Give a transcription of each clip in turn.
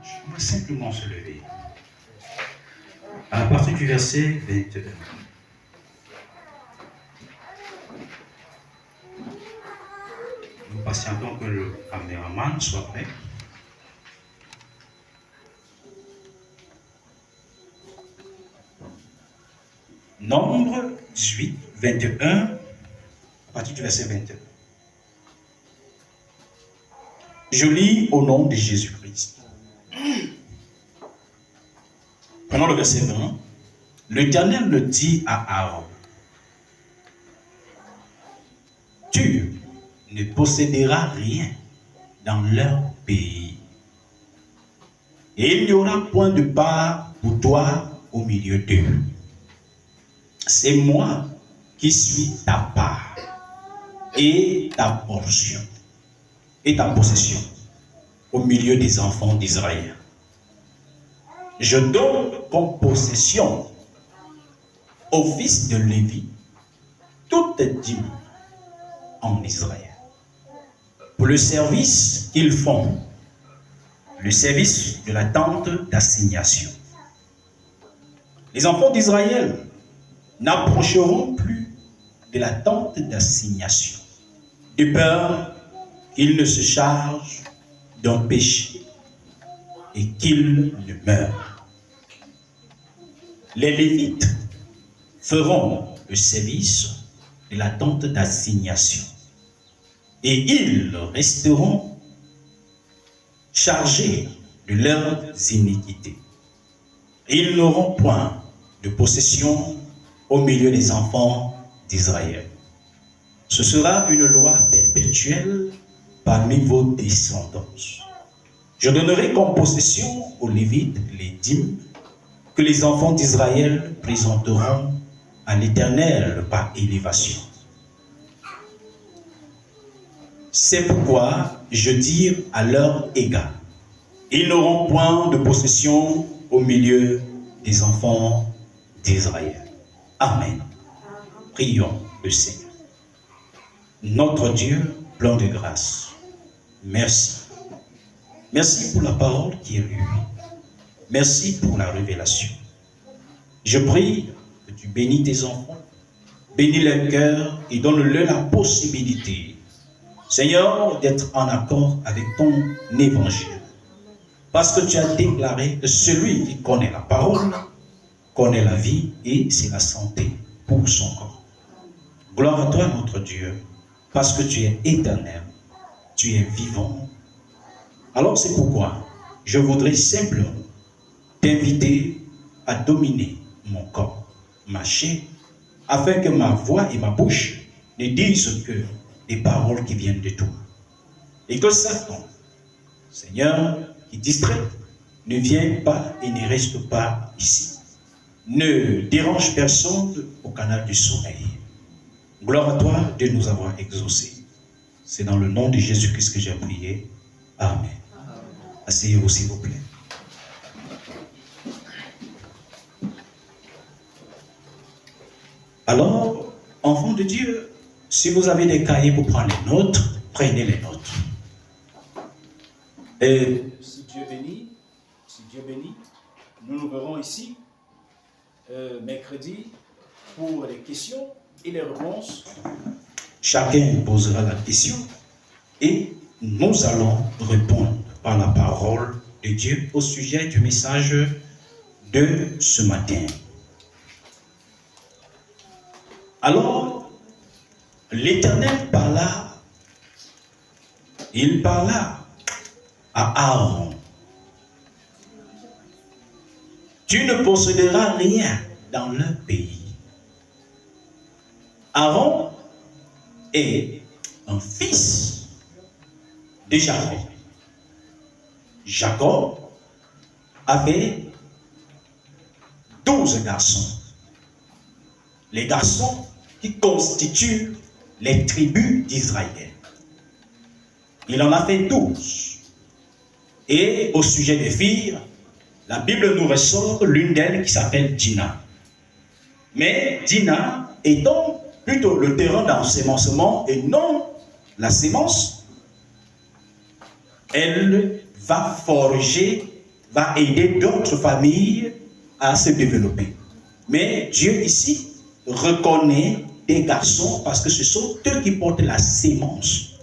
dimanche. On va simplement se lever. À partir du verset 21. Nous patientons que le caméraman soit prêt. Nombre 18, 21, à partir du verset 21. Je lis au nom de Jésus-Christ. Prenons le verset 20. L'Éternel le dit à Aaron. Tu ne posséderas rien dans leur pays. Et il n'y aura point de part pour toi au milieu d'eux. C'est moi qui suis ta part et ta portion et ta possession au milieu des enfants d'Israël. Je donne comme possession aux fils de Lévi toute dîme en Israël pour le service qu'ils font, le service de la tente d'assignation. Les enfants d'Israël n'approcheront plus de la tente d'assignation, de peur qu'ils ne se chargent d'un péché et qu'ils ne meurent. Les Lévites feront le service de la tente d'assignation et ils resteront chargés de leurs iniquités. Ils n'auront point de possession au milieu des enfants d'Israël. Ce sera une loi perpétuelle parmi vos descendants. Je donnerai comme possession aux Lévites les dîmes que les enfants d'Israël présenteront à l'Éternel par élévation. C'est pourquoi je dis à leur égard, ils n'auront point de possession au milieu des enfants d'Israël. Amen. Prions le Seigneur. Notre Dieu, plein de grâce, merci. Merci pour la parole qui est lue. Merci pour la révélation. Je prie que tu bénis tes enfants, bénis leur cœur et donne-leur la possibilité, Seigneur, d'être en accord avec ton évangile. Parce que tu as déclaré que celui qui connaît la parole connaît la vie et c'est la santé pour son corps. Gloire à toi, notre Dieu, parce que tu es éternel, tu es vivant. Alors c'est pourquoi je voudrais simplement t'inviter à dominer mon corps, ma chair, afin que ma voix et ma bouche ne disent que des paroles qui viennent de toi. Et que Satan, Seigneur, qui distrait, ne vienne pas et ne reste pas ici. Ne dérange personne au canal du sommeil. Gloire à toi de nous avoir exaucés. C'est dans le nom de Jésus-Christ que j'ai prié. Amen. Asseyez-vous s'il vous plaît. Alors, enfants de Dieu, si vous avez des cahiers pour prendre les notes, prenez les notes. Et si Dieu bénit, nous nous verrons ici mercredi pour les questions et les réponses. Chacun posera la question et nous allons répondre par la parole de Dieu au sujet du message de ce matin. Alors, l'Éternel il parla à Aaron. Tu ne posséderas rien dans leur pays. Aaron est un fils de Jacob. Jacob avait 12 garçons. Les garçons qui constituent les tribus d'Israël. Il en a fait 12. Et au sujet des filles, la Bible nous ressort l'une d'elles qui s'appelle Dina. Mais Dina étant plutôt le terrain d'ensemencement et non la sémence, elle va forger va aider d'autres familles à se développer. Mais Dieu ici reconnaît des garçons parce que ce sont eux qui portent la sémence.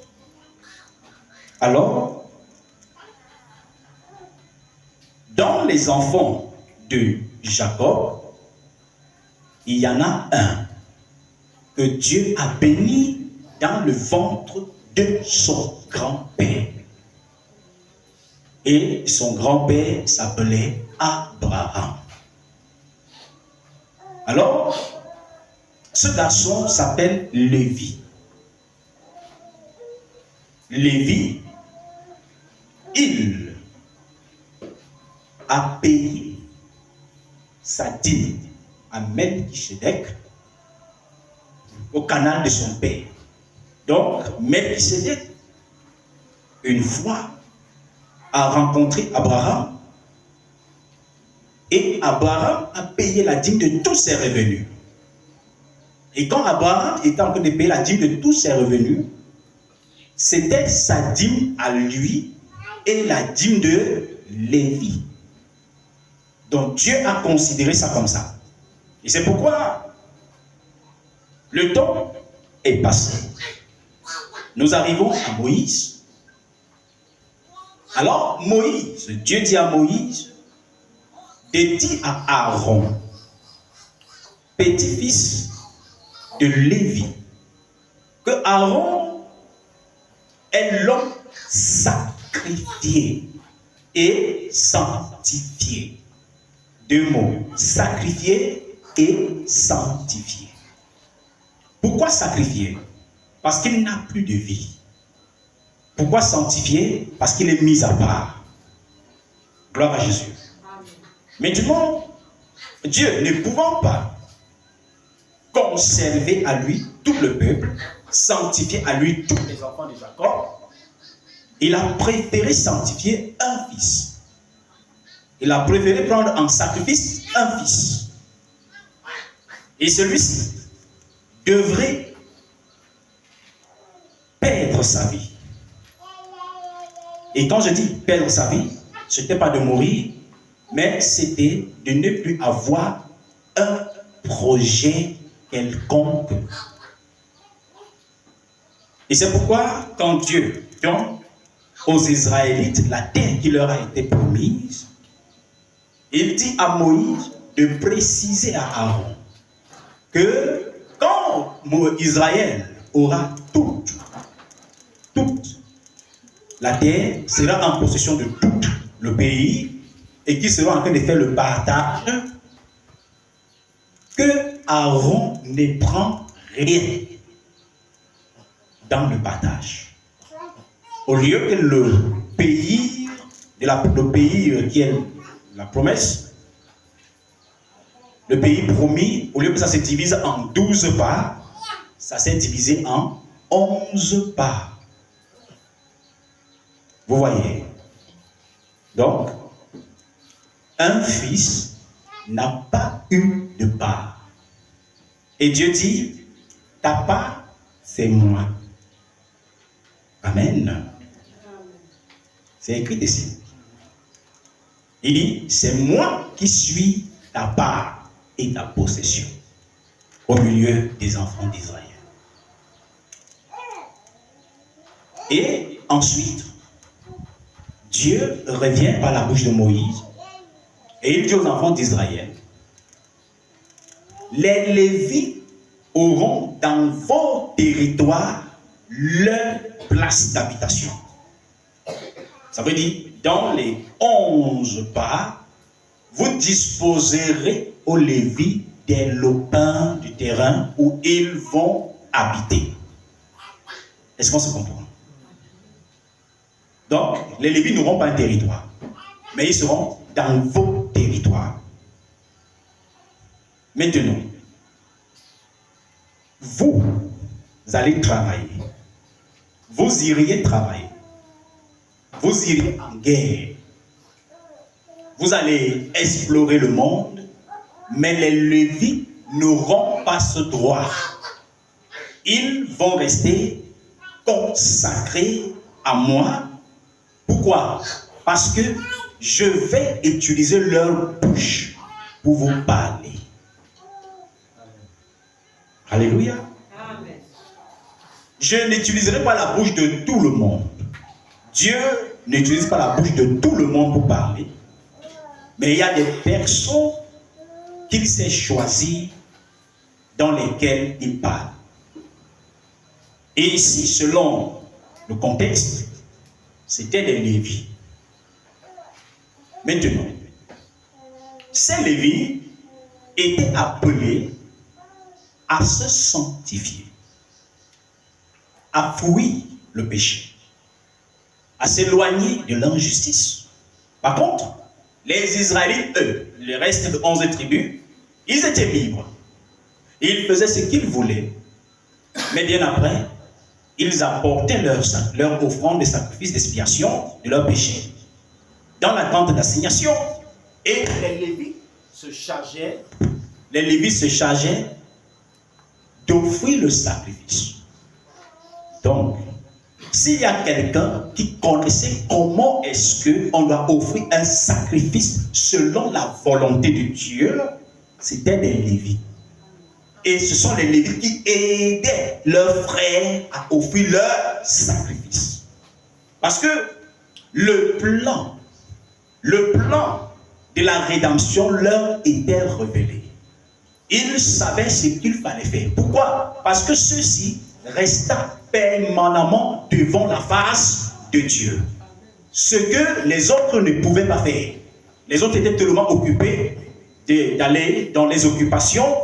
Alors, dans les enfants de Jacob, il y en a un que Dieu a béni dans le ventre de son grand-père. Et son grand-père s'appelait Abraham. Alors, ce garçon s'appelle Lévi. Lévi, il a payé sa dîme à Melchisedec au canal de son père. Donc, Melchisedec, une fois, a rencontré Abraham et Abraham a payé la dîme de tous ses revenus. Et quand Abraham était en train de payer la dîme de tous ses revenus, c'était sa dîme à lui et la dîme de Lévi. Donc Dieu a considéré ça comme ça. Et c'est pourquoi le temps est passé. Nous arrivons à Moïse. Alors Moïse, Dieu dit à Moïse de dire à Aaron, petit-fils de Lévi, que Aaron est l'homme sacrifié et sanctifié. Deux mots, sacrifié et sanctifié. Pourquoi sacrifié? Parce qu'il n'a plus de vie. Pourquoi sanctifié? Parce qu'il est mis à part. Gloire à Jésus. Maintenant, Dieu ne pouvant pas conserver à lui tout le peuple, sanctifier à lui tous les enfants de Jacob, il a préféré sanctifier un fils. Il a préféré prendre en sacrifice un fils. Et celui-ci devrait perdre sa vie. Et quand je dis perdre sa vie, ce n'était pas de mourir, mais c'était de ne plus avoir un projet quelconque. Et c'est pourquoi, quand Dieu donne aux Israélites la terre qui leur a été promise, il dit à Moïse de préciser à Aaron que quand Israël aura toute la terre, sera en possession de tout le pays et qui sera en train de faire le partage, que Aaron ne prend rien dans le partage. Au lieu que le pays qui est la promesse, le pays promis, au lieu que ça se divise en 12 parts, ça s'est divisé en 11 parts. Vous voyez? Donc, un fils n'a pas eu de part. Et Dieu dit, ta part, c'est moi. Amen. C'est écrit ici. Il dit, c'est moi qui suis ta part et ta possession au milieu des enfants d'Israël. Et ensuite, Dieu revient par la bouche de Moïse et il dit aux enfants d'Israël, les Lévites auront dans vos territoires leur place d'habitation. Ça veut dire, dans les 11 parts, vous disposerez aux Lévites des lopins du terrain où ils vont habiter. Est-ce qu'on se comprend? Donc, les Lévites n'auront pas un territoire, mais ils seront dans vos territoires. Maintenant, vous allez travailler. Vous iriez travailler. Vous iriez en guerre. Vous allez explorer le monde, mais les Lévites n'auront pas ce droit. Ils vont rester consacrés à moi. Pourquoi? Parce que je vais utiliser leur bouche pour vous parler. Alléluia. Amen. Je n'utiliserai pas la bouche de tout le monde. Dieu n'utilise pas la bouche de tout le monde pour parler. Mais il y a des personnes qu'il s'est choisies dans lesquelles il parle. Et ici, selon le contexte, c'était les Lévites. Maintenant, ces Lévites étaient appelés à se sanctifier, à fuir le péché, à s'éloigner de l'injustice. Par contre, les Israélites, eux, le reste de 11 tribus, ils étaient libres. Ils faisaient ce qu'ils voulaient. Mais bien après, ils apportaient leur offrande de sacrifice d'expiation de leur péché dans la tente d'assignation. Et les Lévites se chargeaient d'offrir le sacrifice. Donc, s'il y a quelqu'un qui connaissait comment est-ce qu'on doit offrir un sacrifice selon la volonté de Dieu, c'était les Lévites. Et ce sont les Lévites qui aidaient leurs frères à offrir leur sacrifice. Parce que le plan de la rédemption leur était révélé. Ils savaient ce qu'il fallait faire. Pourquoi? Parce que ceux-ci restaient permanemment devant la face de Dieu. Ce que les autres ne pouvaient pas faire. Les autres étaient tellement occupés d'aller dans les occupations.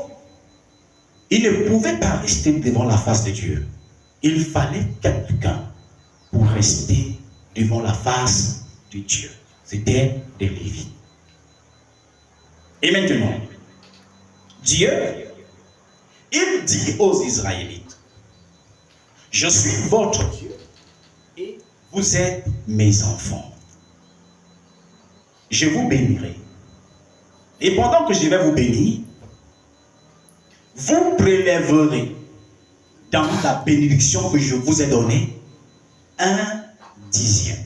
Ils ne pouvaient pas rester devant la face de Dieu. Il fallait quelqu'un pour rester devant la face de Dieu. C'était des Lévites. Et maintenant, Dieu, il dit aux Israélites, je suis votre Dieu et vous êtes mes enfants. Je vous bénirai. Et pendant que je vais vous bénir, vous prélèverez dans la bénédiction que je vous ai donnée 1/10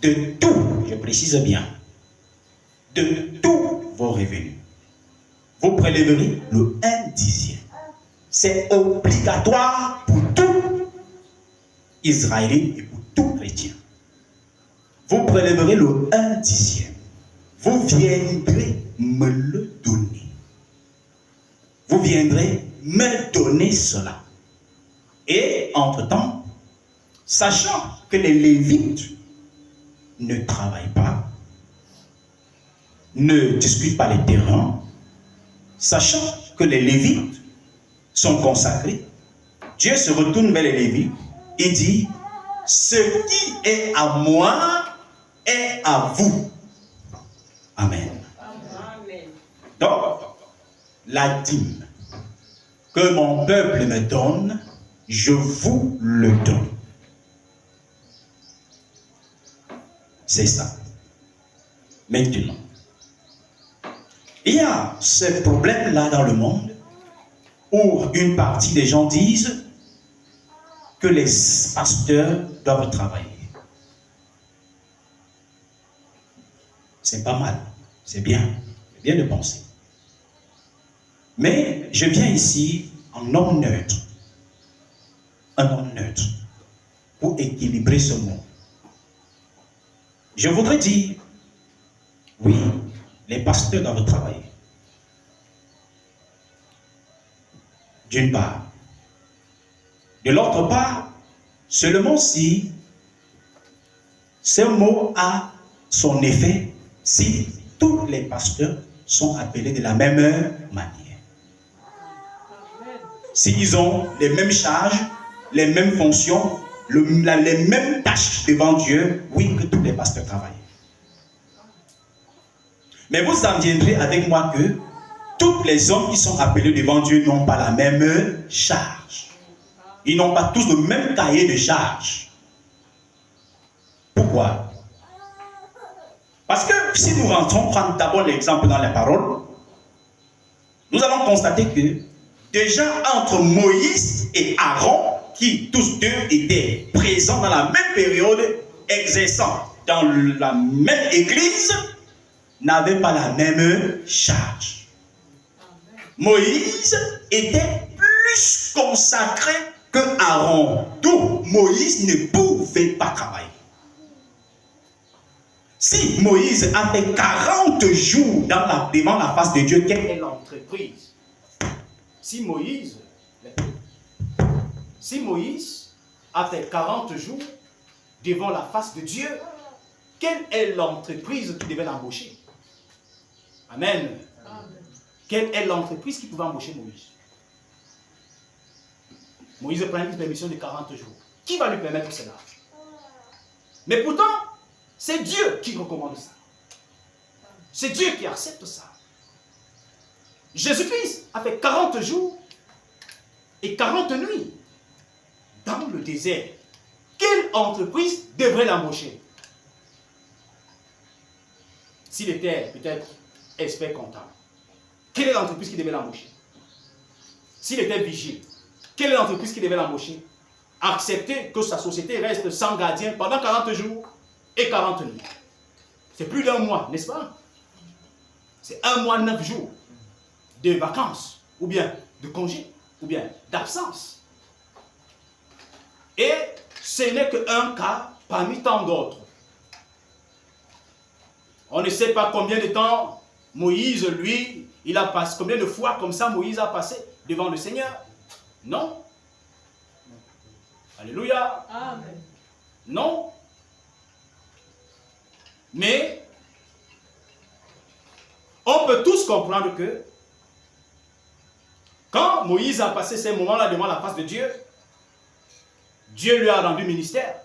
de tout, je précise bien, de tous vos revenus. Vous prélèverez le 1/10. C'est obligatoire pour tout Israélite et pour tout chrétien. Vous prélèverez le 1/10. Vous viendrez me le donner. Vous viendrez me donner cela. Et entre-temps, sachant que les Lévites ne travaillent pas, ne discutent pas les terrains, sachant que les Lévites sont consacrés, Dieu se retourne vers les Lévites et dit, ce qui est à moi est à vous. Amen. Amen. Donc, la dîme que mon peuple me donne, je vous le donne. C'est ça. Maintenant, il y a ce problème-là dans le monde où une partie des gens disent que les pasteurs doivent travailler. C'est pas mal, c'est bien de penser. Mais je viens ici en homme neutre, un homme neutre, pour équilibrer ce mot. Je voudrais dire, oui, les pasteurs doivent travailler. D'une part. De l'autre part, seulement si ce mot a son effet, si tous les pasteurs sont appelés de la même manière. S'ils ont les mêmes charges, les mêmes fonctions, les mêmes tâches devant Dieu, oui, que tous les pasteurs travaillent. Mais vous en viendrez avec moi que tous les hommes qui sont appelés devant Dieu n'ont pas la même charge. Ils n'ont pas tous le même cahier de charges. Pourquoi? Parce que si nous rentrons, prendre d'abord l'exemple dans la parole, nous allons constater que déjà entre Moïse et Aaron, qui tous deux étaient présents dans la même période, exerçant dans la même église n'avaient pas la même charge. Moïse était plus consacré que Aaron. Donc Moïse ne pouvait pas travailler. Si Moïse a fait 40 jours devant la face de Dieu, quelle est l'entreprise? Si Moïse a fait 40 jours devant la face de Dieu, quelle est l'entreprise qui devait l'embaucher? Amen. Amen. Quelle est l'entreprise qui pouvait embaucher Moïse? Moïse prend une permission de 40 jours. Qui va lui permettre cela? Mais pourtant, c'est Dieu qui recommande ça. C'est Dieu qui accepte ça. Jésus-Christ a fait 40 jours et 40 nuits dans le désert. Quelle entreprise devrait l'embaucher? S'il était peut-être expert comptable, quelle est l'entreprise qui devait l'embaucher? S'il était vigile, quelle est l'entreprise qui devait l'embaucher? Accepter que sa société reste sans gardien pendant 40 jours et 40 nuits. C'est plus d'un mois, n'est-ce pas? C'est 1 mois, 9 jours de vacances, ou bien de congés, ou bien d'absence. Et ce n'est qu'un cas parmi tant d'autres. On ne sait pas combien de temps Moïse, lui, il a passé, combien de fois comme ça Moïse a passé devant le Seigneur. Non. Alléluia. Amen. Non. Mais on peut tous comprendre que quand Moïse a passé ces moments-là devant la face de Dieu, Dieu lui a rendu ministère.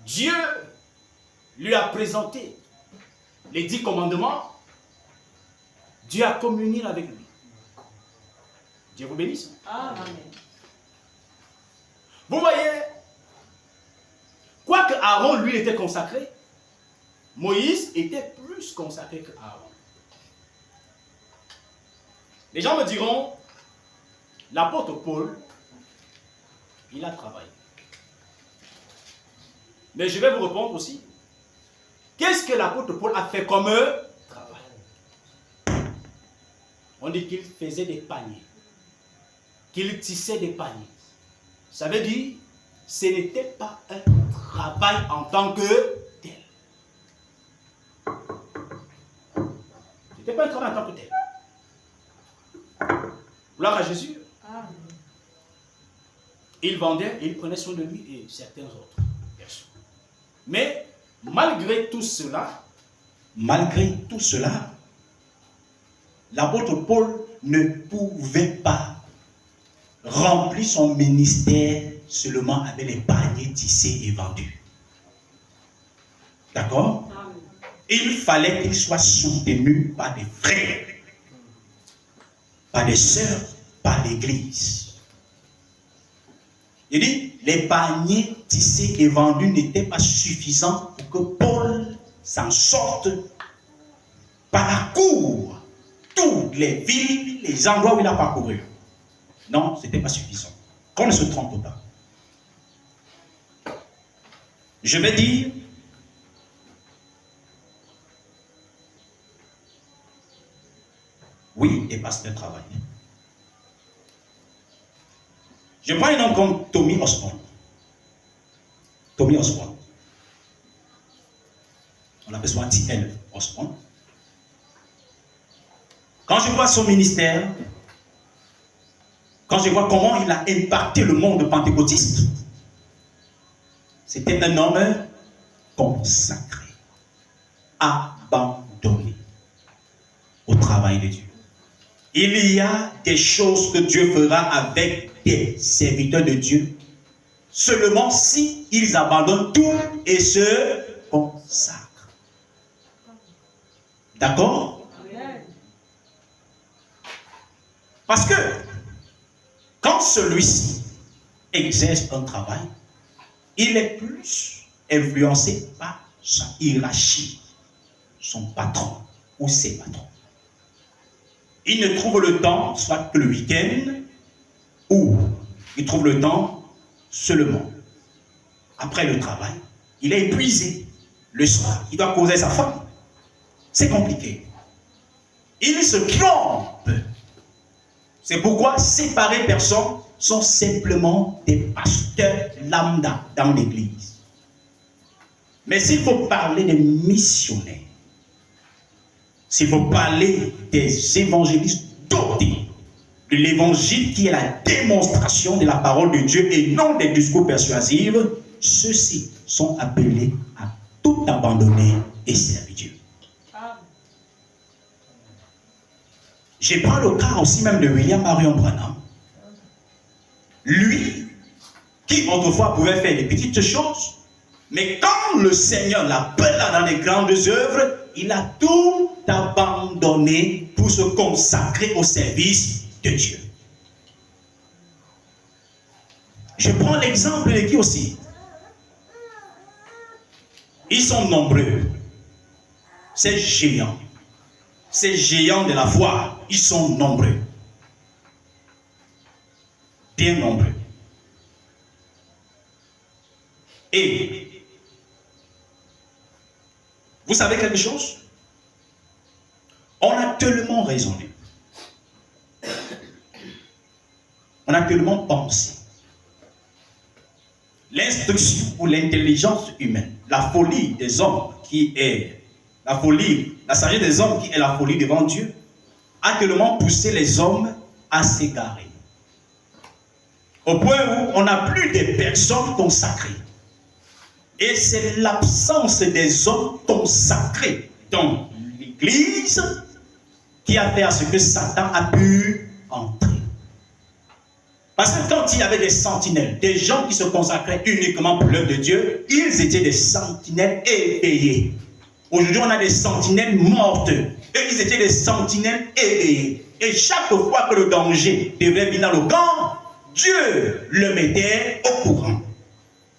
Dieu lui a présenté les 10 commandements. Dieu a communié avec lui. Dieu vous bénisse. Amen. Vous voyez, quoique Aaron, lui, était consacré, Moïse était plus consacré que Aaron. Les gens me diront, l'apôtre Paul, il a travaillé. Mais je vais vous répondre aussi. Qu'est-ce que l'apôtre Paul a fait comme travail? On dit qu'il faisait des paniers, qu'il tissait des paniers. Ça veut dire, ce n'était pas un travail en tant que tel. Ce n'était pas un travail en tant que tel. Gloire à Jésus. Amen. Il vendait et il prenait soin de lui et certains autres personnes. Mais malgré tout cela, l'apôtre Paul ne pouvait pas remplir son ministère seulement avec les paniers tissés et vendus. D'accord? Amen. Il fallait qu'il soit soutenu par des frères, par des sœurs, par l'église. Il dit, les paniers tissés et vendus n'étaient pas suffisants pour que Paul s'en sorte parcourt toutes les villes, les endroits où il a parcouru. Non, ce n'était pas suffisant. Qu'on ne se trompe pas. Je vais dire, oui, et parce qu'un travail. Je prends un nom comme Tommy Osborne. Tommy Osborne. On l'appelle souvent T.L. Osborne. Quand je vois son ministère, quand je vois comment il a impacté le monde pentecôtiste, c'était un homme consacré, abandonné au travail de Dieu. Il y a des choses que Dieu fera avec des serviteurs de Dieu seulement si ils abandonnent tout et se consacrent. D'accord? Amen. Parce que quand celui-ci exerce un travail, il est plus influencé par sa hiérarchie, son patron ou ses patrons. Il ne trouve le temps, soit que le week-end, ou il trouve le temps seulement après le travail il est épuisé le soir, il doit causer sa femme. C'est compliqué. Il se trompe. C'est pourquoi ces pareilles personnes sont simplement des pasteurs lambda dans l'église. Mais s'il faut parler des missionnaires, s'il faut parler des évangélistes dotés de l'évangile qui est la démonstration de la parole de Dieu et non des discours persuasifs, ceux-ci sont appelés à tout abandonner et servir Dieu. Je prends le cas aussi même de William Marion Branham. Lui, qui autrefois pouvait faire des petites choses, mais quand le Seigneur l'appela dans les grandes œuvres, il a tout abandonné pour se consacrer au service de Dieu. Je prends l'exemple de qui aussi? Ils sont nombreux. Ces géants de la foi, ils sont nombreux. Bien nombreux. Et vous savez quelque chose? On a tellement raisonné. On a tellement pensé. L'instruction ou l'intelligence humaine, la folie des hommes qui est la folie, la sagesse des hommes qui est la folie devant Dieu, a tellement poussé les hommes à s'égarer. Au point où on n'a plus de personnes consacrées. Et c'est l'absence des hommes consacrés dans l'Église qui a fait à ce que Satan a pu entrer. Parce que quand il y avait des sentinelles, des gens qui se consacraient uniquement pour l'œuvre de Dieu, ils étaient des sentinelles éveillées. Aujourd'hui, on a des sentinelles mortes. Et ils étaient des sentinelles éveillées. Et chaque fois que le danger devait venir dans le camp, Dieu le mettait au courant.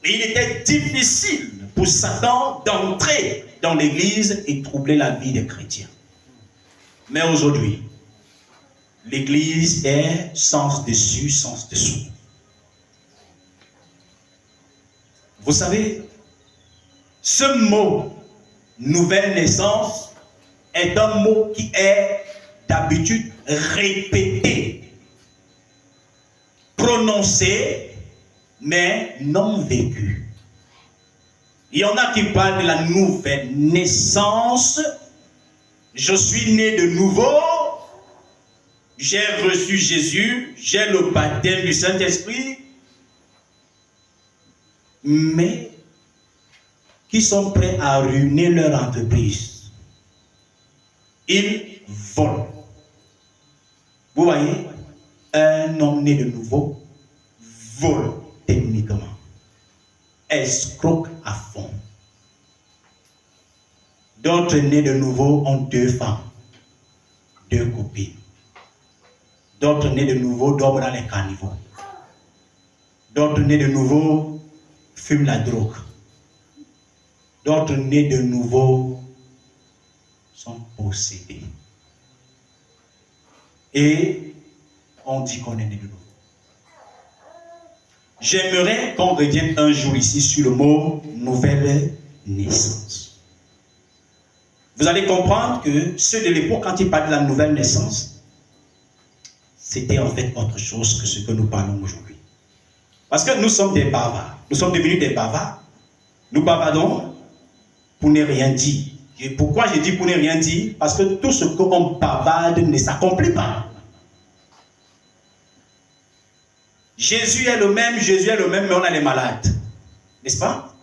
Et il était difficile pour Satan d'entrer dans l'église et troubler la vie des chrétiens. Mais aujourd'hui, l'église est sens dessus, sens dessous. Vous savez, ce mot nouvelle naissance est un mot qui est d'habitude répété, prononcé, mais non vécu. Il y en a qui parlent de la nouvelle naissance. Je suis né de nouveau. J'ai reçu Jésus. J'ai le baptême du Saint-Esprit. Mais qui sont prêts à ruiner leur entreprise. Ils volent. Vous voyez, un homme né de nouveau vole techniquement. Escroque à fond. D'autres nés de nouveau ont 2 femmes, 2 copines. D'autres nés de nouveau dorment dans les caniveaux. D'autres nés de nouveau fument la drogue. D'autres nés de nouveau sont possédés. Et on dit qu'on est né de nouveau. J'aimerais qu'on revienne un jour ici sur le mot nouvelle naissance. Vous allez comprendre que ceux de l'époque, quand ils parlaient de la nouvelle naissance, c'était en fait autre chose que ce que nous parlons aujourd'hui. Parce que nous sommes des bavards. Nous sommes devenus des bavards. Nous bavardons pour ne rien dire. Et pourquoi je dis pour ne rien dire? Parce que tout ce qu'on bavarde ne s'accomplit pas. Jésus est le même, mais on a les malades. N'est-ce pas?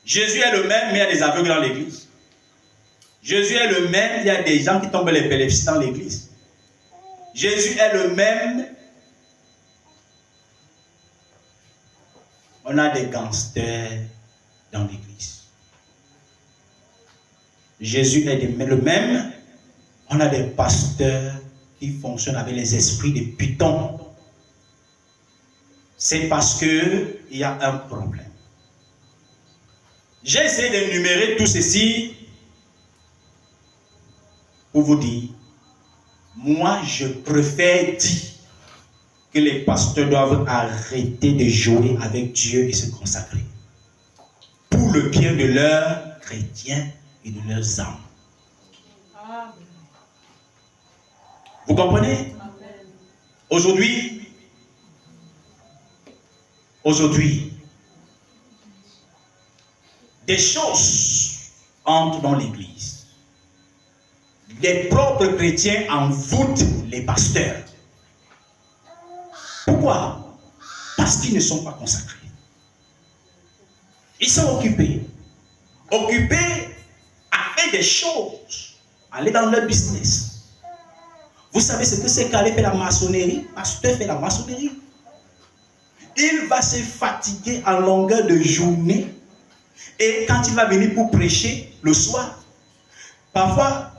Jésus est le même, mais il y a des aveugles dans l'église. Jésus est le même, il y a des gens qui tombent l'épilepsie dans l'église. Jésus est le même. On a des gangsters dans l'église. Jésus est le même. On a des pasteurs qui fonctionnent avec les esprits de Python. C'est parce qu'il y a un problème. J'ai essayé d'énumérer tout ceci pour vous dire, moi je préfère dire que les pasteurs doivent arrêter de jouer avec Dieu et se consacrer. pour le bien de leurs chrétiens et de leurs âmes. Vous comprenez? Aujourd'hui, des choses entrent dans l'Église. Les propres chrétiens envoûtent les pasteurs. Pourquoi? Parce qu'ils ne sont pas consacrés. Ils sont occupés à faire des choses, aller dans leur business. Vous savez ce que c'est qu'aller faire la maçonnerie? Pasteur fait la maçonnerie. Il va se fatiguer en longueur de journée. Et quand il va venir pour prêcher le soir, parfois,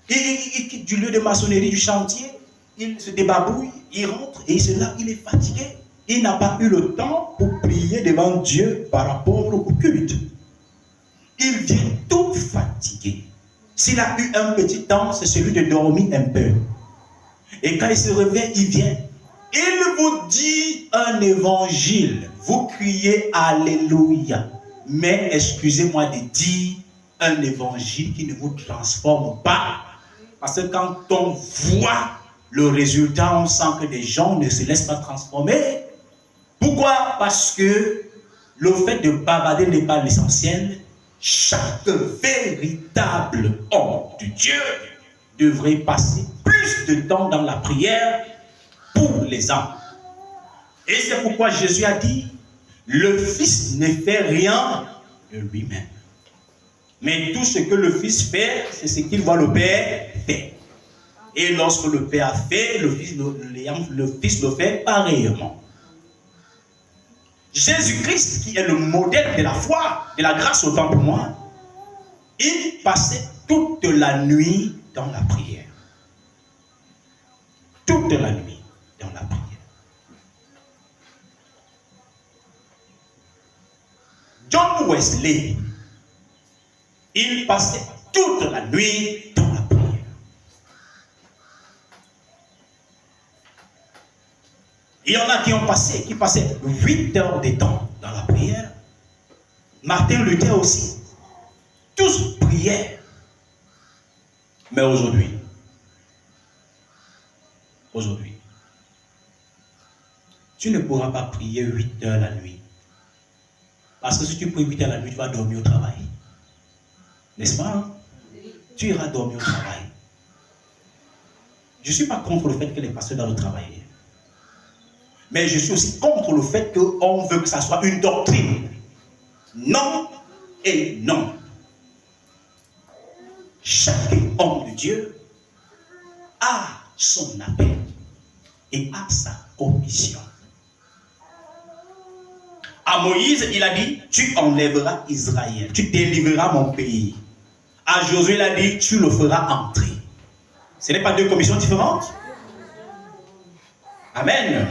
il quitte du lieu de maçonnerie, du chantier, il se débarbouille, il rentre et il là, il est fatigué. Il n'a pas eu le temps pour prier devant Dieu par rapport au culte. Il vient tout fatigué. S'il a eu un petit temps, c'est celui de dormir un peu. Et quand il se réveille, il vient. Il vous dit un évangile. Vous criez Alléluia. Mais excusez-moi de dire un évangile qui ne vous transforme pas. Parce que quand on voit le résultat, on sent que les gens ne se laissent pas transformer. Pourquoi? Parce que le fait de bavarder n'est pas l'essentiel. Chaque véritable homme de Dieu devrait passer plus de temps dans la prière pour les âmes. Et c'est pourquoi Jésus a dit, le Fils ne fait rien de lui-même. Mais tout ce que le Fils fait, c'est ce qu'il voit le Père faire. Et lorsque le Père a fait, le Fils le fait pareillement. Jésus-Christ, qui est le modèle de la foi, de la grâce autant pour moi, il passait toute la nuit dans la prière. Toute la nuit dans la prière. John Wesley, il passait toute la nuit dans la prière. Il y en a qui passaient 8 heures de temps dans la prière. Martin Luther aussi. Tous priaient. Mais aujourd'hui, tu ne pourras pas prier 8 heures la nuit. Parce que si tu pries 8 heures la nuit, tu vas dormir au travail. N'est-ce pas? Hein? Tu iras dormir au travail. Je ne suis pas contre le fait que les pasteurs doivent travailler. Mais je suis aussi contre le fait qu'on veut que ça soit une doctrine. Non et non. Chaque homme de Dieu a son appel et a sa commission. À Moïse, il a dit, tu enlèveras Israël, tu délivreras mon pays. À Josué, il a dit, tu le feras entrer. Ce n'est pas deux commissions différentes? Amen.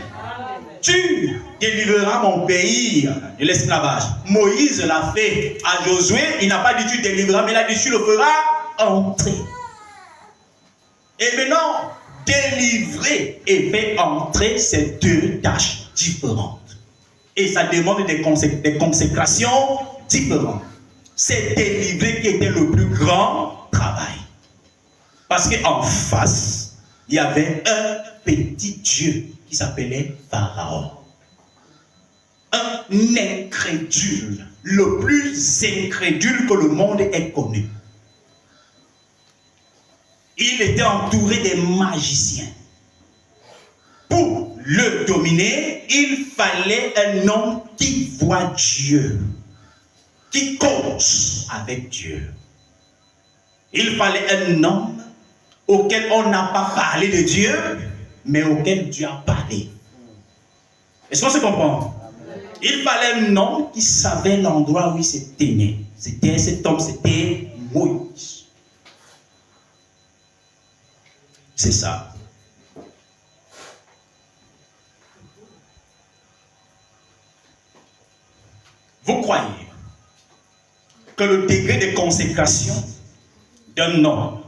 Tu délivreras mon pays de l'esclavage. Moïse l'a fait. À Josué, il n'a pas dit tu délivreras, mais il a dit tu le feras entrer. Et maintenant, délivrer et faire entrer, c'est deux tâches différentes. Et ça demande des consécrations différentes. C'est délivrer qui était le plus grand travail. Parce qu'en face, il y avait un petit Dieu qui s'appelait Pharaon. Un incrédule, le plus incrédule que le monde ait connu. Il était entouré des magiciens. Pour le dominer, il fallait un homme qui voit Dieu, qui cause avec Dieu. Il fallait un homme auquel on n'a pas parlé de Dieu, mais auquel Dieu a parlé. Est-ce qu'on se comprend? Il fallait un homme qui savait l'endroit où il se tenait. Cet homme, c'était Moïse. C'est ça. Vous croyez que le degré de consécration d'un homme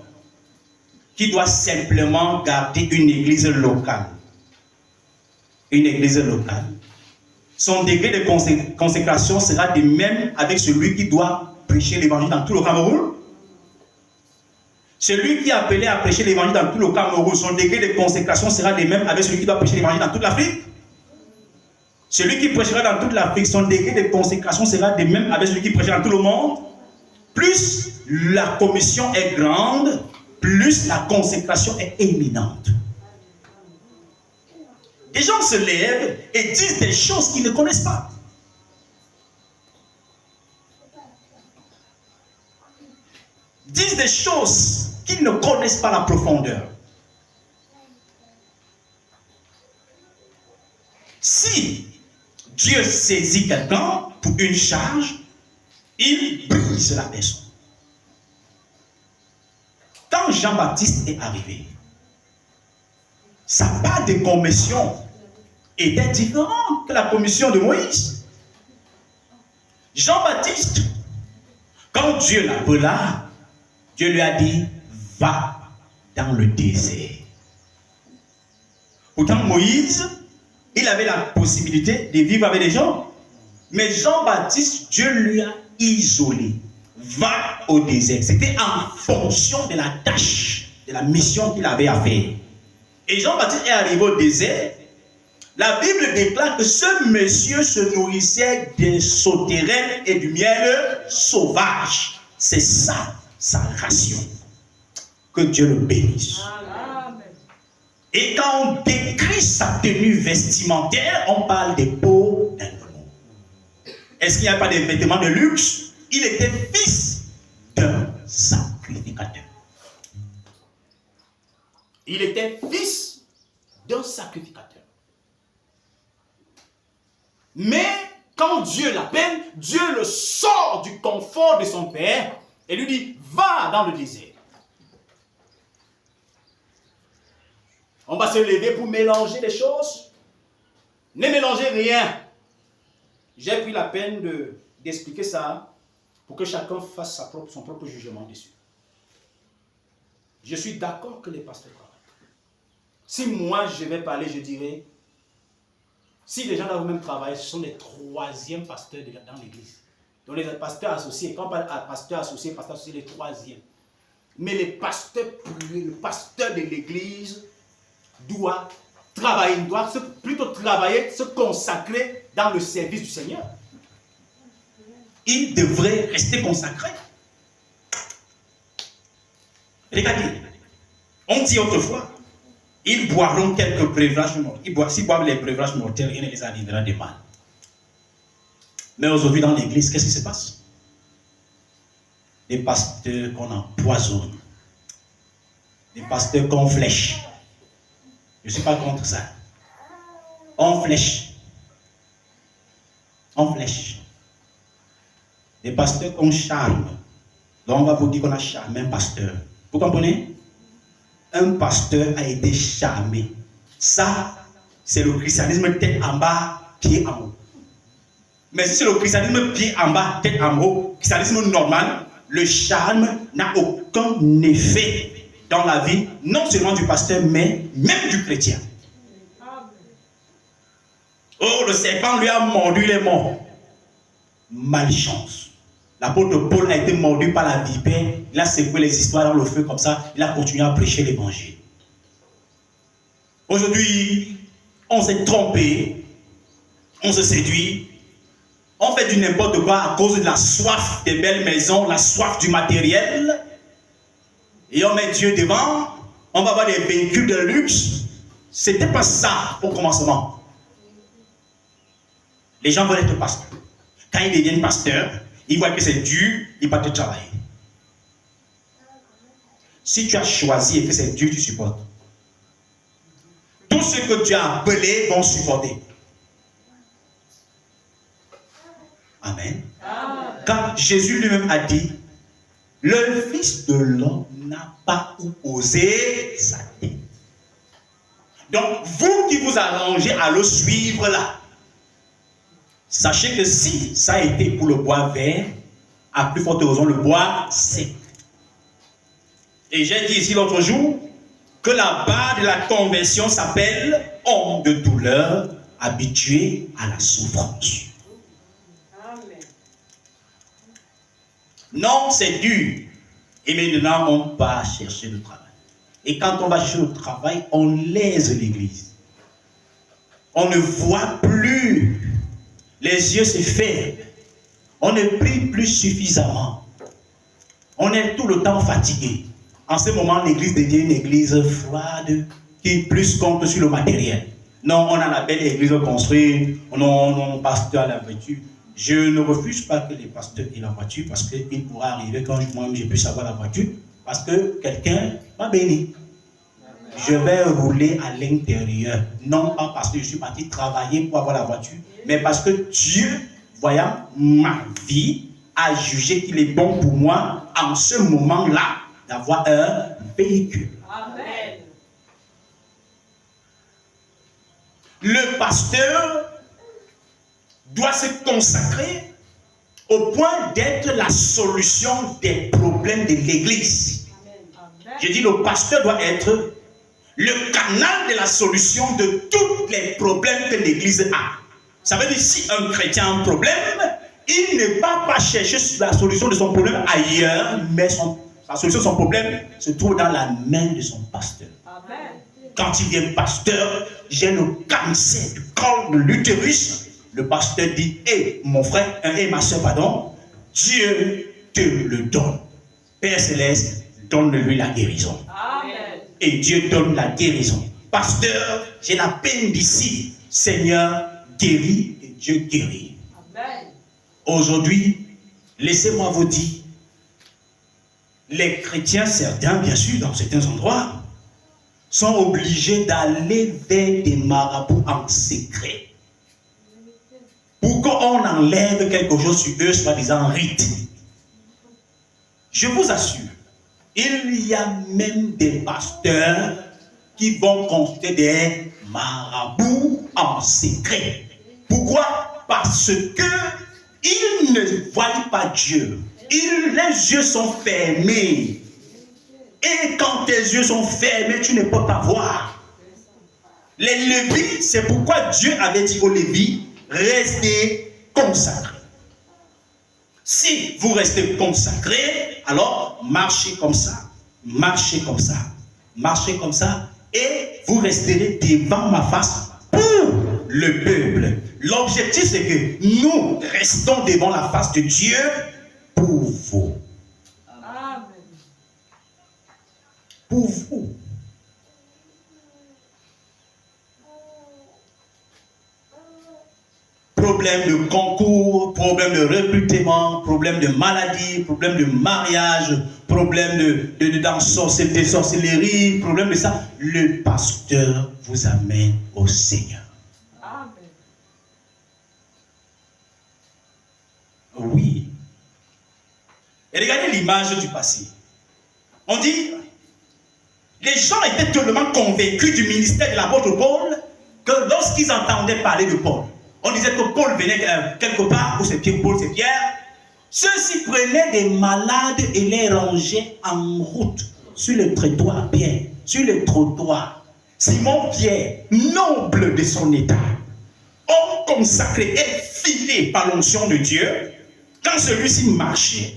qui doit simplement garder une église locale, son degré de consécration sera de même avec celui qui doit prêcher l'évangile dans tout le Cameroun. Celui qui est appelé à prêcher l'évangile dans tout le Cameroun, son degré de consécration sera de même avec celui qui doit prêcher l'évangile dans toute l'Afrique. Celui qui prêchera dans toute l'Afrique, son degré de consécration sera de même avec celui qui prêchera dans tout le monde. Plus la commission est grande, plus la consécration est éminente. Des gens se lèvent et disent des choses qu'ils ne connaissent pas. Disent des choses qu'ils ne connaissent pas la profondeur. Si Dieu saisit quelqu'un pour une charge, il brise la personne. Quand Jean-Baptiste est arrivé, sa part de commission était différente que la commission de Moïse. Jean-Baptiste, quand Dieu l'appela, Dieu lui a dit, va dans le désert. Pourtant, Moïse, il avait la possibilité de vivre avec les gens. Mais Jean-Baptiste, Dieu lui a isolé. Va au désert. C'était en fonction de la tâche, de la mission qu'il avait à faire. Et Jean-Baptiste est arrivé au désert. La Bible déclare que ce monsieur se nourrissait des sauterelles et du miel sauvage. C'est ça, sa ration. Que Dieu le bénisse. Amen. Et quand on décrit sa tenue vestimentaire, on parle des peaux d'animaux. Est-ce qu'il n'y a pas de vêtements de luxe? Il était fils d'un sacrificateur. Il était fils d'un sacrificateur. Mais quand Dieu l'appelle, Dieu le sort du confort de son père et lui dit, va dans le désert. On va se lever pour mélanger les choses. Ne mélangez rien. J'ai pris la peine d'expliquer ça pour que chacun fasse son propre jugement dessus. Je suis d'accord que les pasteurs travaillent. Si moi je vais parler, je dirais, si les gens doivent même travailler, ce sont les troisièmes pasteurs dans l'église. Donc les pasteurs associés, quand on parle de pasteurs associés, les troisièmes. Mais le pasteur de l'église doit travailler, plutôt travailler, se consacrer dans le service du Seigneur. Il devrait rester consacré. Regardez, on dit autrefois, ils boiront quelques breuvages mortels. S'ils boivent les breuvages mortels, rien ne les arrivera de mal. Mais aujourd'hui dans l'église, qu'est-ce qui se passe? Des pasteurs qu'on empoisonne, des pasteurs qu'on flèche. Je ne suis pas contre ça. On flèche. On flèche. Des pasteurs qu'on charme. Donc on va vous dire qu'on a charmé un pasteur. Vous comprenez? Un pasteur a été charmé. Ça, c'est le christianisme tête en bas, pied en haut. Mais si c'est le christianisme pied en bas, tête en haut, christianisme normal, le charme n'a aucun effet dans la vie, non seulement du pasteur, mais même du chrétien. Oh, le serpent lui a mordu les morts. Malchance. L'apôtre Paul a été mordu par la vipère. Il a secoué les histoires dans le feu comme ça. Il a continué à prêcher l'évangile. Aujourd'hui, on s'est trompé. On se séduit. On fait du n'importe quoi à cause de la soif des belles maisons, la soif du matériel. Et on met Dieu devant. On va avoir des véhicules de luxe. C'était pas ça au commencement. Les gens veulent être pasteurs. Quand ils deviennent pasteurs, ils voient que c'est dur, ils partent travailler. Si tu as choisi et que c'est dur, tu supportes. Tous ceux que tu as appelés vont supporter. Amen. Quand Jésus lui-même a dit, le Fils de l'homme n'a pas osé sa tête. Donc, vous qui vous arrangez à le suivre là, sachez que si ça a été pour le bois vert, à plus forte raison, le bois sec. Et j'ai dit ici l'autre jour que la barre de la conversion s'appelle homme de douleur, habitués à la souffrance. Amen. Non, c'est dur. Et maintenant, on va chercher le travail. Et quand on va chercher le travail, on lèse l'église. On ne voit plus. Les yeux se ferment. On ne prie plus suffisamment. On est tout le temps fatigué. En ce moment, l'église devient une église froide qui plus compte sur le matériel. Non, on a la belle église construite. Non, pasteur a la voiture. Je ne refuse pas que les pasteurs aient la voiture parce qu'il pourra arriver quand moi-même je puisse avoir la voiture parce que quelqu'un m'a béni. Je vais rouler à l'intérieur. Non pas parce que je suis parti travailler pour avoir la voiture, mais parce que Dieu, voyant ma vie, a jugé qu'il est bon pour moi en ce moment-là d'avoir un véhicule. Amen. Le pasteur doit se consacrer au point d'être la solution des problèmes de l'église. Je dis le pasteur doit être le canal de la solution de tous les problèmes que l'église a. Ça veut dire si un chrétien a un problème, il ne va pas chercher la solution de son problème ailleurs, mais la solution de son problème se trouve dans la main de son pasteur. Amen. Quand il vient pasteur, j'ai le cancer du col de l'utérus. Le pasteur dit, mon frère, ma soeur, pardon, Dieu te le donne. Père Céleste, donne-lui la guérison. Amen. Et Dieu donne la guérison. Pasteur, j'ai la peine d'ici. Seigneur, guéris et Dieu guérit. Amen. Aujourd'hui, laissez-moi vous dire, les chrétiens, certains, bien sûr, dans certains endroits, sont obligés d'aller vers des marabouts en secret. Pour qu'on enlève quelque chose sur eux, soi-disant rite. Je vous assure, il y a même des pasteurs qui vont consulter des marabouts en secret. Pourquoi? Parce que ils ne voient pas Dieu. Les yeux sont fermés. Et quand tes yeux sont fermés, tu ne peux pas voir. Les Lévites, c'est pourquoi Dieu avait dit aux Lévites, restez consacrés. Si vous restez consacrés, alors marchez comme ça, marchez comme ça, marchez comme ça, et vous resterez devant ma face pour le peuple. L'objectif, c'est que nous restons devant la face de Dieu pour vous. Amen. Pour vous. Problème de concours, problème de recrutement, problème de maladie, problème de mariage, problème de sorcellerie, problème de ça. Le pasteur vous amène au Seigneur. Amen. Oui. Et regardez l'image du passé. On dit, les gens étaient tellement convaincus du ministère de l'apôtre Paul que lorsqu'ils entendaient parler de Paul, on disait que Paul venait quelque part, où c'est Paul, c'est Pierre. Ceux-ci prenaient des malades et les rangeaient en route sur le trottoir, Pierre, sur le trottoir. Simon Pierre, noble de son état, homme consacré et filé par l'onction de Dieu, quand celui-ci marchait,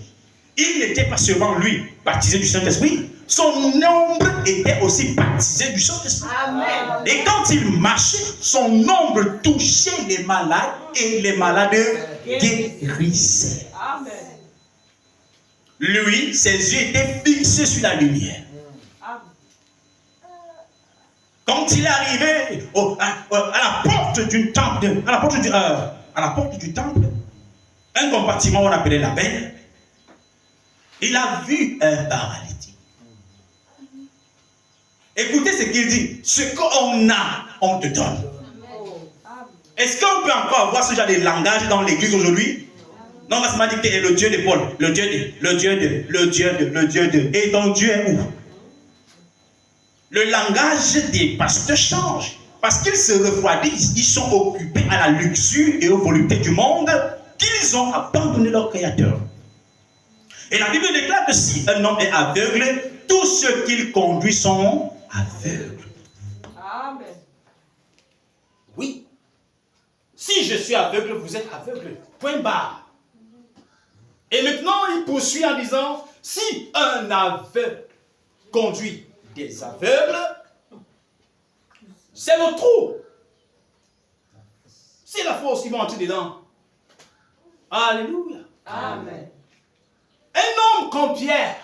il n'était pas seulement lui baptisé du Saint-Esprit, son ombre était aussi baptisé du Saint-Esprit. Amen. Et quand il marchait, son ombre touchait les malades et les malades guérissaient. Amen. Lui, ses yeux étaient fixés sur la lumière. Amen. Quand il est arrivé à la porte du temple, à la porte du temple, un compartiment on appelait la belle, il a vu un paralytique. Écoutez ce qu'il dit. Ce qu'on a, on te donne. Est-ce qu'on peut encore avoir ce genre de langage dans l'église aujourd'hui? Non, on va se dire que le Dieu de Paul, le Dieu de. Et ton Dieu est où? Le langage des pasteurs change. Parce qu'ils se refroidissent. Ils sont occupés à la luxure et aux voluptés du monde qu'ils ont abandonné leur Créateur. Et la Bible déclare que si un homme est aveugle, tous ceux qu'il conduit sont aveugles. Amen. Oui. suis aveugle, vous êtes aveugle. Point barre. Et maintenant, il poursuit en disant, si un aveugle conduit des aveugles, c'est le trou. C'est la force qui va entrer dedans. Alléluia. Amen. Un homme comme Pierre,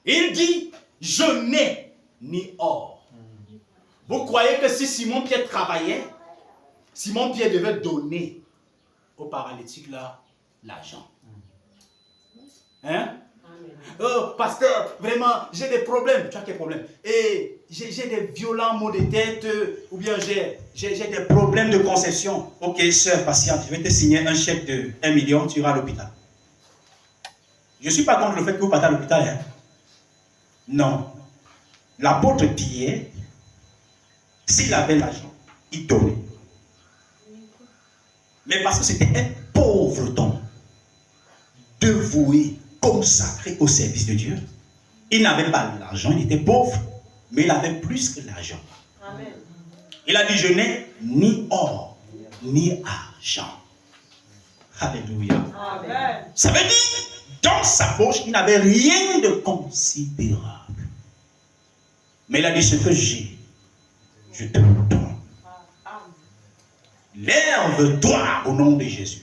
il dit, je n'ai ni or. Vous croyez que si Simon-Pierre travaillait, Simon-Pierre devait donner au paralytique là l'argent? Hein? Oh, pasteur, vraiment, j'ai des problèmes. Tu as quel problème? Et j'ai des violents maux de tête, ou bien j'ai des problèmes de conception. Ok, sœur, patiente, je vais te signer un chèque de 1 million, tu iras à l'hôpital. Je ne suis pas contre le fait que vous partez à l'hôpital. Hein? Non. L'apôtre Pierre, s'il avait l'argent, il donnait. Mais parce que c'était un pauvre homme, dévoué, consacré au service de Dieu. Il n'avait pas l'argent, il était pauvre, mais il avait plus que l'argent. Amen. Il a dit, je n'ai ni or, ni argent. Alléluia. Amen. Ça veut dire, dans sa poche, il n'avait rien de considérable. Mais il a dit, ce que j'ai, je te le donne. Lève-toi au nom de Jésus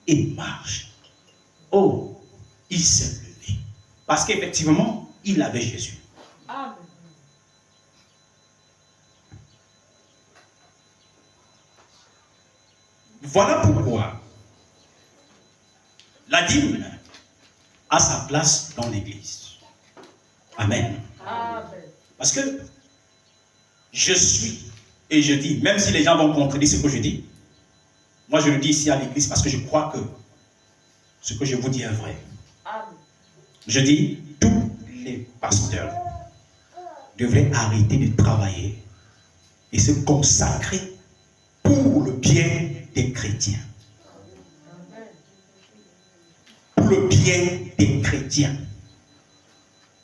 et marche. Oh, il s'est levé. Parce qu'effectivement, il avait Jésus. Amen. Voilà pourquoi la dîme a sa place dans l'église. Amen. Amen. Parce que je suis et je dis, même si les gens vont contredire ce que je dis, moi je le dis ici à l'église parce que je crois que ce que je vous dis est vrai. Amen. Je dis, tous les pasteurs devraient arrêter de travailler et se consacrer pour le bien des chrétiens. Pour le bien des chrétiens.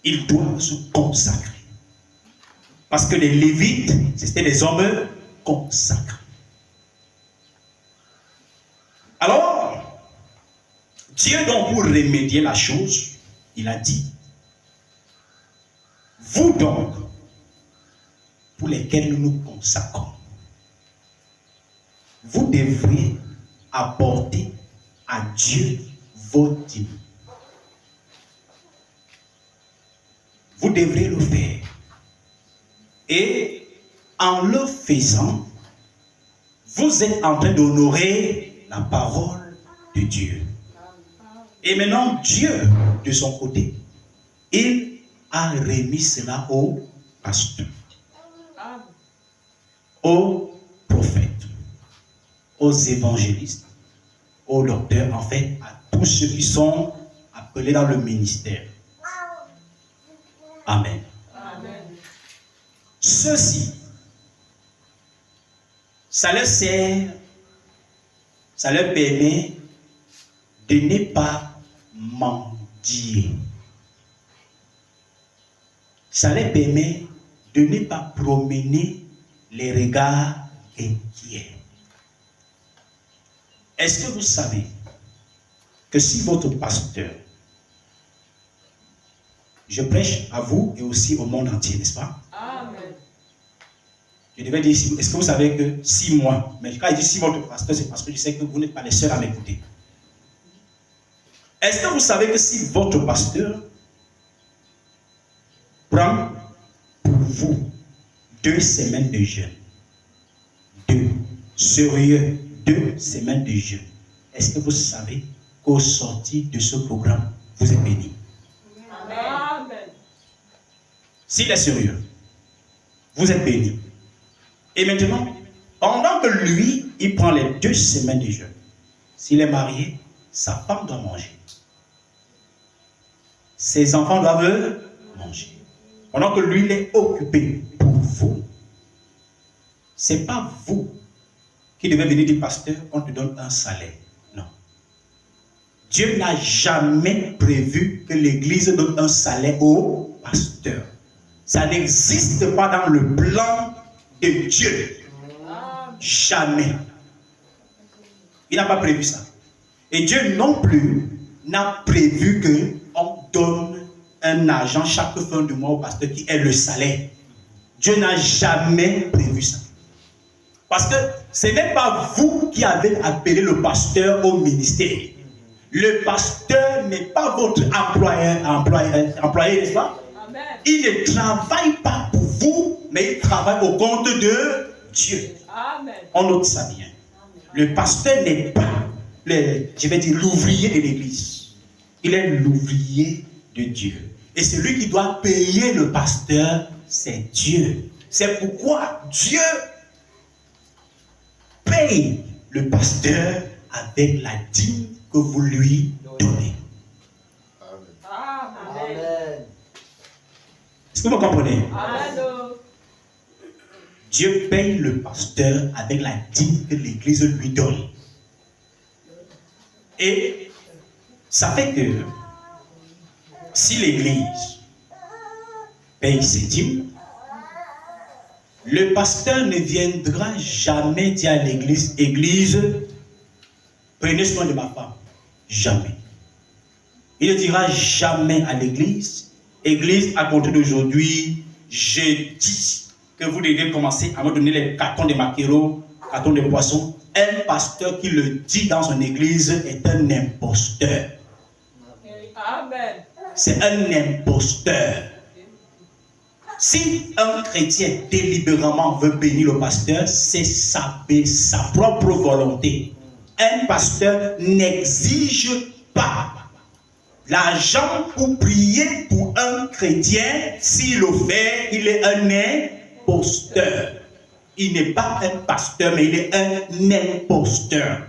Ils doivent se consacrer. Parce que les Lévites, c'était des hommes consacrés. Alors, Dieu donc pour remédier la chose, il a dit, vous donc, pour lesquels nous nous consacrons, vous devrez apporter à Dieu votre dîme. Vous devrez le faire. Et en le faisant, vous êtes en train d'honorer la parole de Dieu. Et maintenant, Dieu, de son côté, il a remis cela aux pasteurs, aux prophètes, aux évangélistes, aux docteurs, en fait, à tous ceux qui sont appelés dans le ministère. Amen. Amen. Ceci, ça leur sert, ça leur permet de ne pas mendier. Ça leur permet de ne pas promener les regards inquiets. Est-ce que vous savez que si votre pasteur, je prêche à vous et aussi au monde entier, n'est-ce pas? Amen. Je devais dire, est-ce que vous savez que 6 mois, mais quand je dis si votre pasteur, c'est parce que je sais que vous n'êtes pas les seuls à m'écouter. Est-ce que vous savez que si votre pasteur prend pour vous 2 semaines de jeûne, 2 semaines de jeûne, est-ce que vous savez qu'au sortir de ce programme, vous êtes bénis? Amen. S'il est sérieux, vous êtes bénis. Et maintenant, pendant que lui, il prend les 2 semaines de jeûne, s'il est marié, sa femme doit manger. Ses enfants doivent manger. Pendant que lui, il est occupé pour vous. Ce n'est pas vous qui devez venir dire, pasteur, on te donne un salaire. Non. Dieu n'a jamais prévu que l'Église donne un salaire au pasteur. Ça n'existe pas dans le plan de Dieu. Jamais. Il n'a pas prévu ça. Et Dieu non plus n'a prévu qu'on donne un argent chaque fin de mois au pasteur qui est le salaire. Dieu n'a jamais prévu ça. Parce que ce n'est pas vous qui avez appelé le pasteur au ministère. Le pasteur n'est pas votre employé, n'est-ce pas? Amen. Il ne travaille pas pour vous, mais il travaille au compte de Dieu. Amen. On note ça bien. Le pasteur n'est pas, l'ouvrier de l'église. Il est l'ouvrier de Dieu. Et celui qui doit payer le pasteur, c'est Dieu. C'est pourquoi Dieu paye le pasteur avec la dîme que vous lui donnez. Amen. Est-ce que vous comprenez? Amen. Dieu paye le pasteur avec la dîme que l'église lui donne. Et ça fait que si l'église paye ses dîmes, le pasteur ne viendra jamais dire à l'église, église, prenez soin de ma femme. Jamais. Il ne dira jamais à l'église, église, à compter d'aujourd'hui, je dis que vous devez commencer à me donner les cartons de maquereaux, cartons de poissons. Un pasteur qui le dit dans son église est un imposteur. Amen. C'est un imposteur. Si un chrétien délibérément veut bénir le pasteur, c'est sa propre volonté. Un pasteur n'exige pas l'argent pour prier pour un chrétien. S'il le fait, il est un imposteur. Il n'est pas un pasteur, mais il est un imposteur.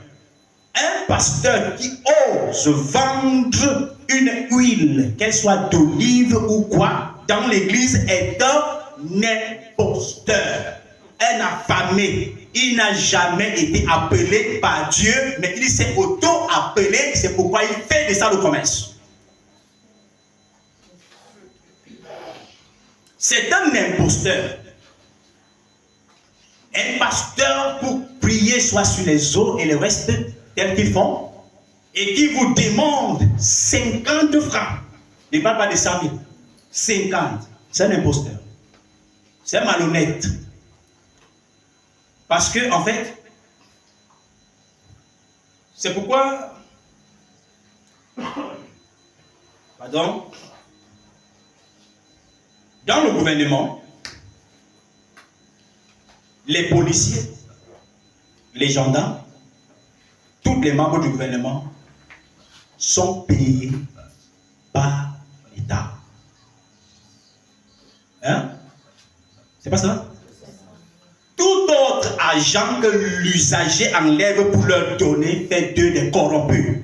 Un pasteur qui ose vendre une huile, qu'elle soit d'olive ou quoi, dans l'église est un imposteur, un affamé. Il n'a jamais été appelé par Dieu, mais il s'est auto-appelé, c'est pourquoi il fait de ça le commerce. C'est un imposteur. Un pasteur pour prier soit sur les eaux et le reste tel qu'ils font, et qui vous demande 50 francs. Il ne parle pas de 100 000. 50. C'est un imposteur. C'est un malhonnête. Parce que, en fait, c'est pourquoi, pardon, dans le gouvernement, les policiers, les gendarmes, tous les membres du gouvernement sont payés par l'État. Hein? C'est pas ça? Tout autre agent que l'usager enlève pour leur donner fait d'eux des corrompus.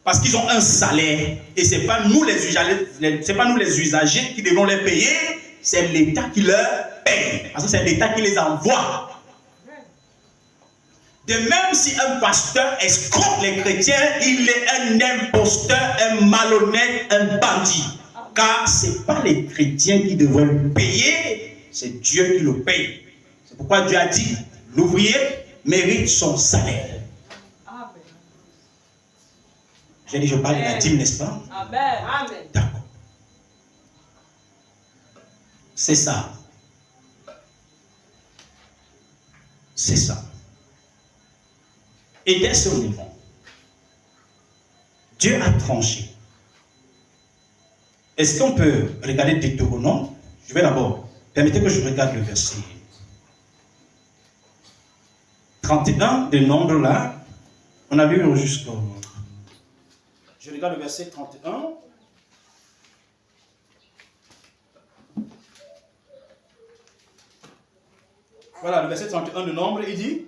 Parce qu'ils ont un salaire et ce n'est pas nous les usagers qui devons les payer, c'est l'État qui leur paye. Parce que c'est l'État qui les envoie. De même si un pasteur escroque les chrétiens, il est un imposteur, un malhonnête, un bandit. Car ce n'est pas les chrétiens qui devraient le payer, c'est Dieu qui le paye. C'est pourquoi Dieu a dit, l'ouvrier mérite son salaire. J'ai dit, je parle de la dîme, n'est-ce pas? Amen. Amen. D'accord. C'est ça. C'est ça. Et dès ce moment, Dieu a tranché. Est-ce qu'on peut regarder Deutéronome? Je vais d'abord, permettez que je regarde le verset 31 de Nombre là. On a vu jusqu'au... Je regarde le verset 31. Voilà, le verset 31 de Nombre, il dit: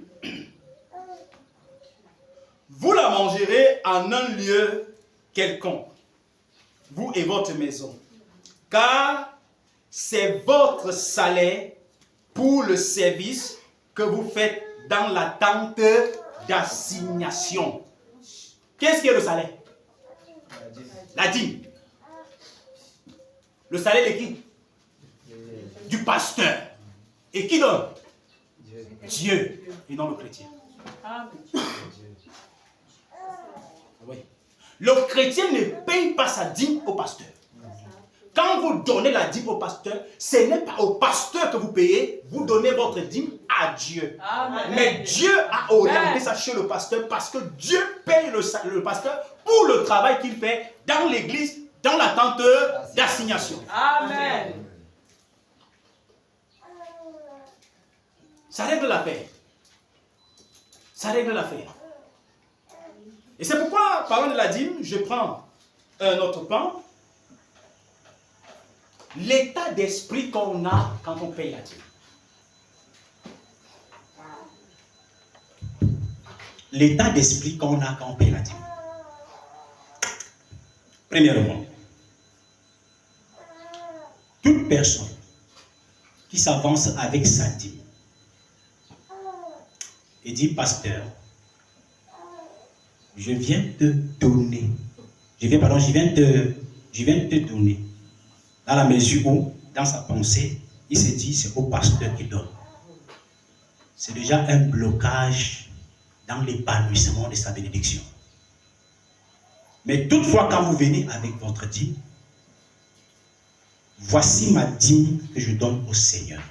vous la mangerez en un lieu quelconque, vous et votre maison, car c'est votre salaire pour le service que vous faites dans la tente d'assignation. Qu'est-ce qui est le salaire? La dîme. Le salaire de qui? Du pasteur. Et qui donne? Dieu et non le chrétien. Amen. Oui. Le chrétien ne paye pas sa dîme au pasteur. Quand vous donnez la dîme au pasteur, ce n'est pas au pasteur que vous payez, vous donnez votre dîme à Dieu. Amen. Mais Dieu a orienté ça chez le pasteur parce que Dieu paye le pasteur pour le travail qu'il fait dans l'église, dans la tente d'assignation. Amen. Ça règle l'affaire. Ça règle l'affaire. Et c'est pourquoi, parlant de la dîme, je prends un autre pan. L'état d'esprit qu'on a quand on paye la dîme. L'état d'esprit qu'on a quand on paye la dîme. Premièrement, toute personne qui s'avance avec sa dîme et dit, pasteur, je viens te donner. Je viens te donner. Dans la mesure où, dans sa pensée, il se dit, c'est au pasteur qui donne. C'est déjà un blocage dans l'épanouissement de sa bénédiction. Mais toutefois, quand vous venez avec votre dîme, voici ma dîme que je donne au Seigneur.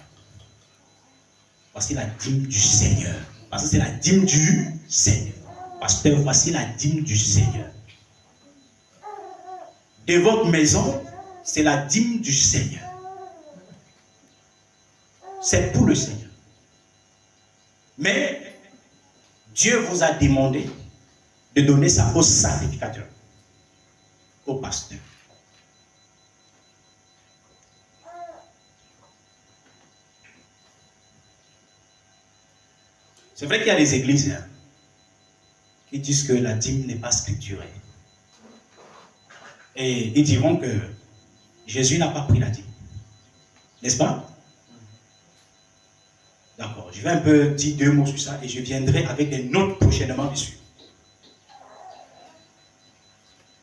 Voici la dîme du Seigneur. Parce que c'est la dîme du Seigneur. Pasteur, voici la dîme du Seigneur. De votre maison, c'est la dîme du Seigneur. C'est pour le Seigneur. Mais Dieu vous a demandé de donner ça au sacrificateur, au pasteur. C'est vrai qu'il y a des églises qui disent que la dîme n'est pas scripturée. Et ils diront que Jésus n'a pas pris la dîme. N'est-ce pas? D'accord, je vais un peu dire 2 mots sur ça et je viendrai avec des notes prochainement dessus.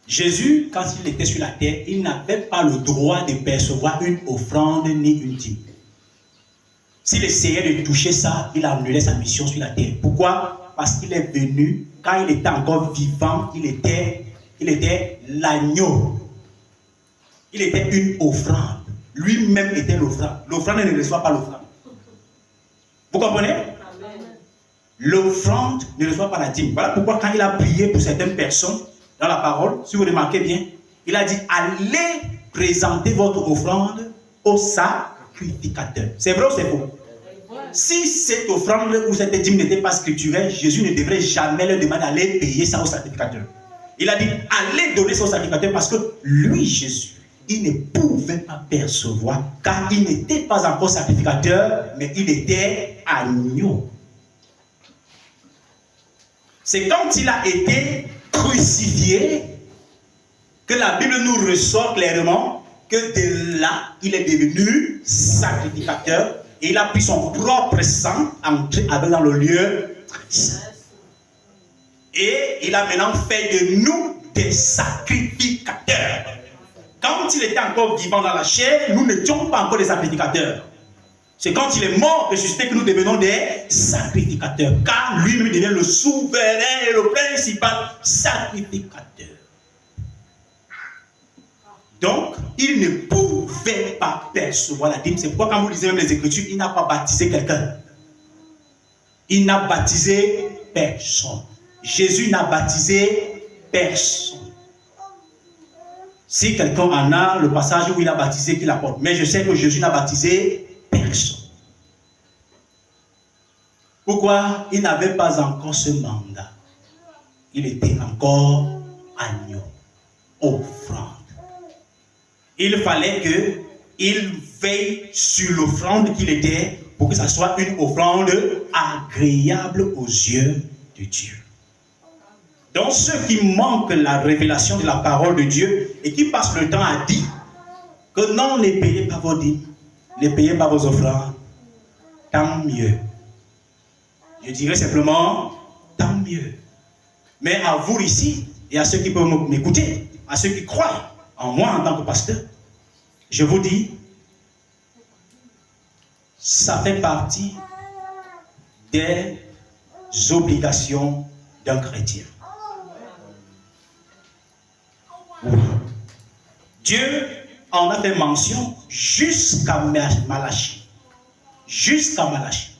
Jésus, quand il était sur la terre, il n'avait pas le droit de percevoir une offrande ni une dîme. S'il essayait de toucher ça, il annulait sa mission sur la terre. Pourquoi? Parce qu'il est venu, quand il était encore vivant, il était l'agneau. Il était une offrande. Lui-même était l'offrande. L'offrande ne reçoit pas l'offrande. Vous comprenez? L'offrande ne reçoit pas la dîme. Voilà pourquoi quand il a prié pour certaines personnes, dans la parole, si vous remarquez bien, il a dit, allez présenter votre offrande au sacrificateur. C'est vrai ou c'est faux? Si cette offrande ou cette dîme n'était pas scripturelle, Jésus ne devrait jamais leur demander d'aller payer ça au sacrificateur. Il a dit, allez donner ça au sacrificateur parce que lui, Jésus, il ne pouvait pas percevoir car il n'était pas encore sacrificateur, mais il était agneau. C'est quand il a été crucifié que la Bible nous ressort clairement que de là, il est devenu sacrificateur et il a pris son propre sang, entré avec dans le lieu saint. Et il a maintenant fait de nous des sacrificateurs. Quand il était encore vivant dans la chair, nous n'étions pas encore des sacrificateurs. C'est quand il est mort, ressuscité, que nous devenons des sacrificateurs. Car lui-même devient le souverain et le principal sacrificateur. Donc, il ne pouvait pas percevoir la dîme. C'est pourquoi quand vous lisez même les Écritures, il n'a pas baptisé quelqu'un. Il n'a baptisé personne. Jésus n'a baptisé personne. Si quelqu'un en a le passage où il a baptisé, qu'il apporte. Mais je sais que Jésus n'a baptisé personne. Pourquoi? Il n'avait pas encore ce mandat. Il était encore agneau, offrande. Il fallait qu'il veille sur l'offrande qu'il était pour que ça soit une offrande agréable aux yeux de Dieu. Donc ceux qui manquent la révélation de la parole de Dieu et qui passent le temps à dire que non, ne payez pas vos dîmes, ne payez pas vos offrandes, tant mieux. Je dirais simplement, tant mieux. Mais à vous ici, et à ceux qui peuvent m'écouter, à ceux qui croient en moi en tant que pasteur, je vous dis, ça fait partie des obligations d'un chrétien. Oui. Dieu en a fait mention jusqu'à Malachie. Jusqu'à Malachie.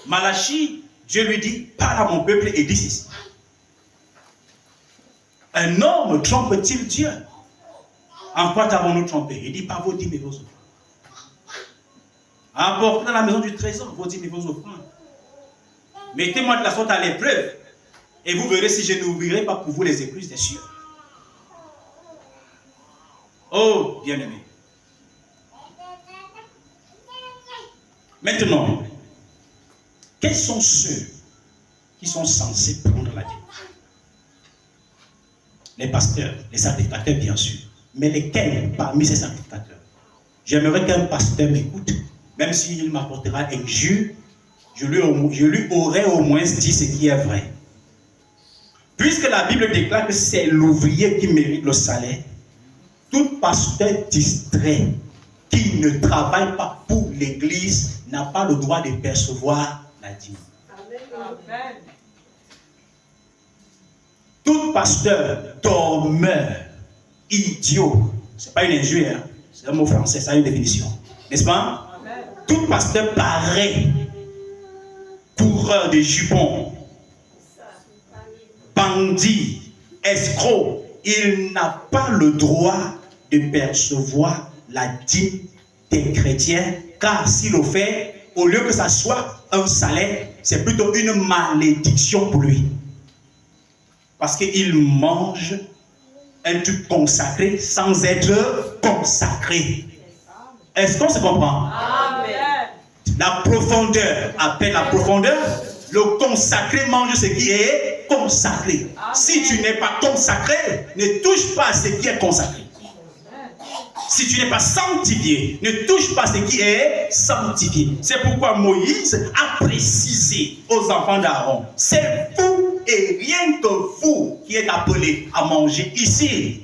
Malachie, Dieu lui dit, parle à mon peuple et dis ceci. Un homme trompe-t-il Dieu? En quoi t'avons-nous trompé? Il dit, pas vos dîmes et vos offrandes. Apportez dans la maison du trésor vos dîmes et vos offrandes. Mettez-moi de la sorte à l'épreuve et vous verrez si je n'ouvrirai pas pour vous les écluses des cieux. Oh, bien-aimé. Maintenant, quels sont ceux qui sont censés prendre la dîme? Les pasteurs, les sacrificateurs, bien sûr. Mais lesquels parmi ces sacrificateurs? J'aimerais qu'un pasteur m'écoute, même s'il m'apportera injure, je lui aurais au moins dit ce qui est vrai. Puisque la Bible déclare que c'est l'ouvrier qui mérite le salaire, tout pasteur distrait qui ne travaille pas pour l'Église n'a pas le droit de percevoir la dîme. Amen. Tout pasteur dormeur, idiot, c'est pas une injure, hein? C'est un mot français, ça a une définition, n'est-ce pas? Amen. Tout pasteur pareil, coureur de jupons, bandit, escroc, il n'a pas le droit de percevoir la dîme des chrétiens, car s'il le fait, au lieu que ça soit un salaire, c'est plutôt une malédiction pour lui. Parce qu'il mange un truc consacré sans être consacré. Est-ce qu'on se comprend? Amen. La profondeur appelle la profondeur. Le consacré mange ce qui est consacré. Amen. Si tu n'es pas consacré, ne touche pas à ce qui est consacré. Si tu n'es pas sanctifié, ne touche pas ce qui est sanctifié. C'est pourquoi Moïse a précisé aux enfants d'Aaron, c'est vous et rien que vous qui êtes appelés à manger ici.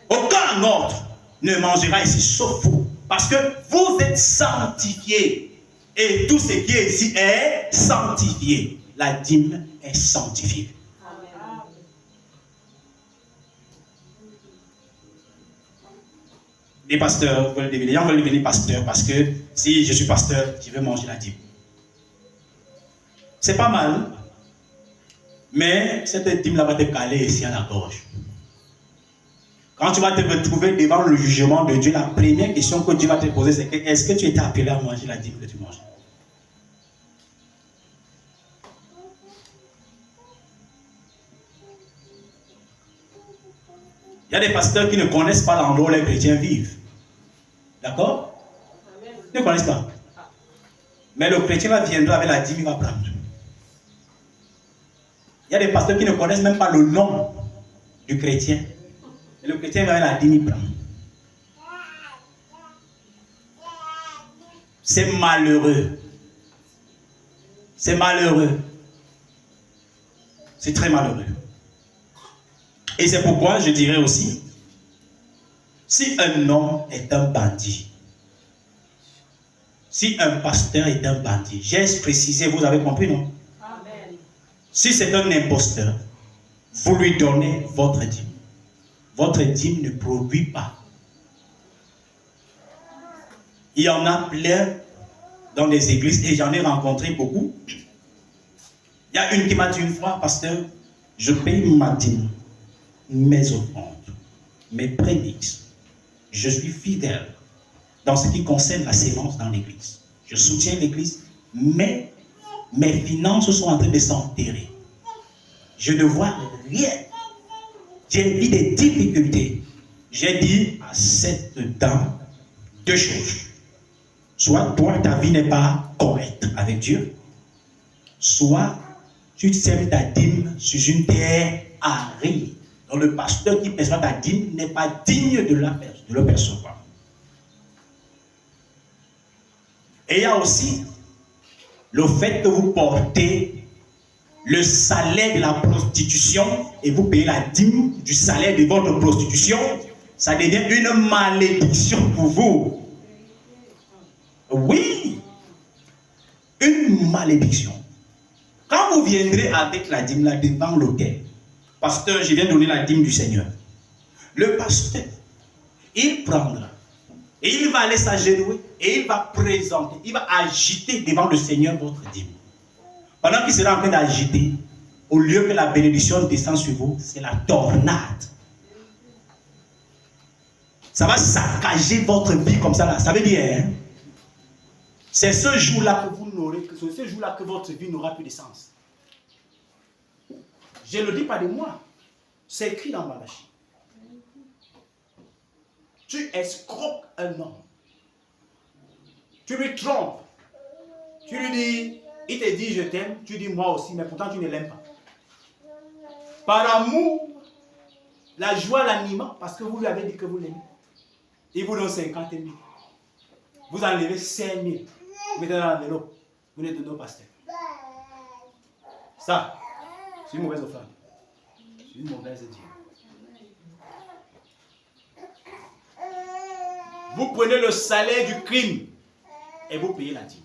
Aucun autre ne mangera ici sauf vous. Parce que vous êtes sanctifiés. Et tout ce qui est ici est sanctifié. La dîme est sanctifiée. Amen. Les pasteurs veulent devenir, les gens veulent devenir pasteurs parce que si je suis pasteur, je veux manger la dîme. C'est pas mal, mais cette dîme-là va te caler ici à la gorge. Quand tu vas te retrouver devant le jugement de Dieu, la première question que Dieu va te poser, c'est est-ce que tu étais appelé à manger la dîme que tu manges? Il y a des pasteurs qui ne connaissent pas l'endroit où les chrétiens vivent. D'accord? Ils ne connaissent pas. Mais le chrétien va viendra avec la dîme, il va prendre. Il y a des pasteurs qui ne connaissent même pas le nom du chrétien. Et le chrétien va avec la dîme, il prend. C'est malheureux. C'est malheureux. C'est très malheureux. Et c'est pourquoi je dirais aussi, si un homme est un bandit, si un pasteur est un bandit, j'ai précisé, vous avez compris, non? Amen. Si c'est un imposteur, vous lui donnez votre dîme. Votre dîme ne produit pas. Il y en a plein dans les églises et j'en ai rencontré beaucoup. Il y a une qui m'a dit une fois, pasteur, je paye ma dîme, mes offrandes, mes prémices. Je suis fidèle dans ce qui concerne la sémence dans l'église. Je soutiens l'église, mais mes finances sont en train de s'enterrer. Je ne vois rien. J'ai vu des difficultés. J'ai dit à cette dame deux choses. Soit toi, ta vie n'est pas correcte avec Dieu, soit tu sèmes ta dîme sur une terre aride. Donc le pasteur qui perçoit ta dîme n'est pas digne de le percevoir. Et il y a aussi le fait que vous portez le salaire de la prostitution et vous payez la dîme du salaire de votre prostitution, ça devient une malédiction pour vous. Oui, une malédiction. Quand vous viendrez avec la dîme là devant l'autel, pasteur, je viens donner la dîme du Seigneur. Le pasteur, il prendra et il va aller s'agenouiller et il va présenter, il va agiter devant le Seigneur votre dîme. Pendant qu'il sera en train d'agiter, au lieu que la bénédiction descende sur vous, c'est la tornade. Ça va saccager votre vie comme ça là. Ça veut dire, hein? C'est ce jour-là que vous n'aurez, c'est ce jour-là que votre vie n'aura plus de sens. Je ne le dis pas de moi. C'est écrit dans Malachie. Tu escroques un homme. Tu lui trompes. Tu lui dis, il te dit je t'aime, tu dis moi aussi, mais pourtant tu ne l'aimes pas. Par amour, la joie l'anima, parce que vous lui avez dit que vous l'aimez. Il vous donne 50 000. Vous enlevez 5 000. Vous mettez dans l'enveloppe. Vous les donnez au pasteur. Ça, c'est une mauvaise offrande. C'est une mauvaise Dieu. Vous prenez le salaire du crime et vous payez la dîme.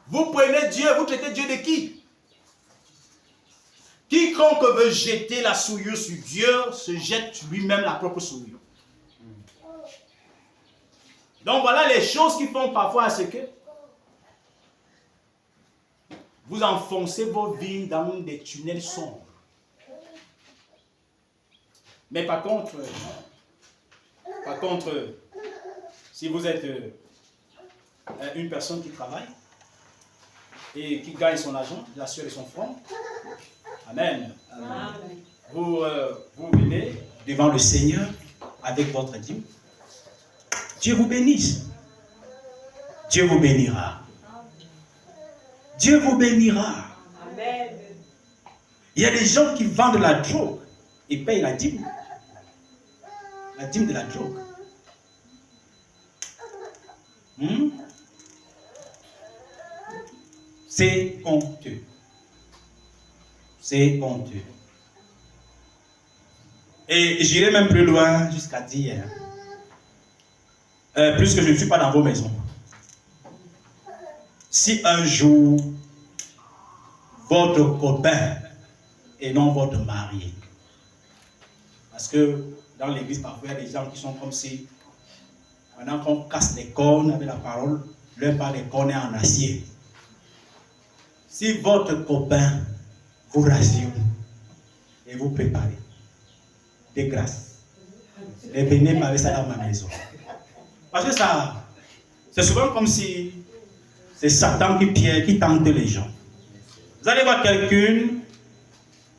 Vous prenez Dieu, vous traitez Dieu de qui? Quiconque veut jeter la souillure sur Dieu se jette lui-même la propre souillure. Donc voilà les choses qui font parfois à ce que vous enfoncez vos vies dans des tunnels sombres. Mais par contre, si vous êtes une personne qui travaille et qui gagne son argent, la sueur et son front, amen. Amen. Vous venez devant le Seigneur avec votre dîme. Dieu vous bénisse. Dieu vous bénira. Dieu vous bénira. Amen. Il y a des gens qui vendent la drogue et payent la dîme. La dîme de la drogue. C'est honteux. C'est honteux. Et j'irai même plus loin jusqu'à dire, puisque je ne suis pas dans vos maisons, si un jour votre copain et non votre marié, parce que dans l'église parfois il y a des gens qui sont comme si, pendant qu'on casse les cornes avec la parole, leur part des cornes est en acier. Si votre copain vous rassure et vous préparez des grâces, et venez parler ça dans ma maison. Parce que ça, c'est souvent comme si c'est Satan qui tente les gens. Vous allez voir quelqu'une,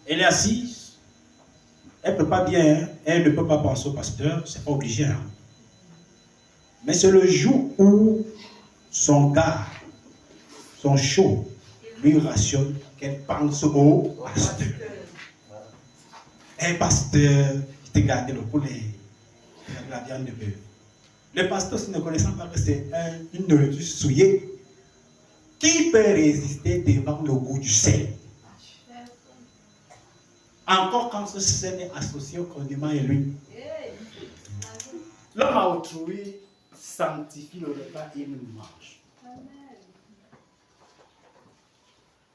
elle est assise, elle ne peut pas bien, elle ne peut pas penser au pasteur, c'est pas obligé. Hein. Mais c'est le jour où son gars, son chaud, lui rationne qu'elle pense au pasteur. Un pasteur, je t'ai gardé le poulet, la viande de bœuf. Le pasteur, ne connaissant pas que c'est une nourriture souillée, qui peut résister devant le goût du sel? Encore quand ce sel est associé au condiment et l'huile. L'homme à autrui sanctifie le repas et il mange.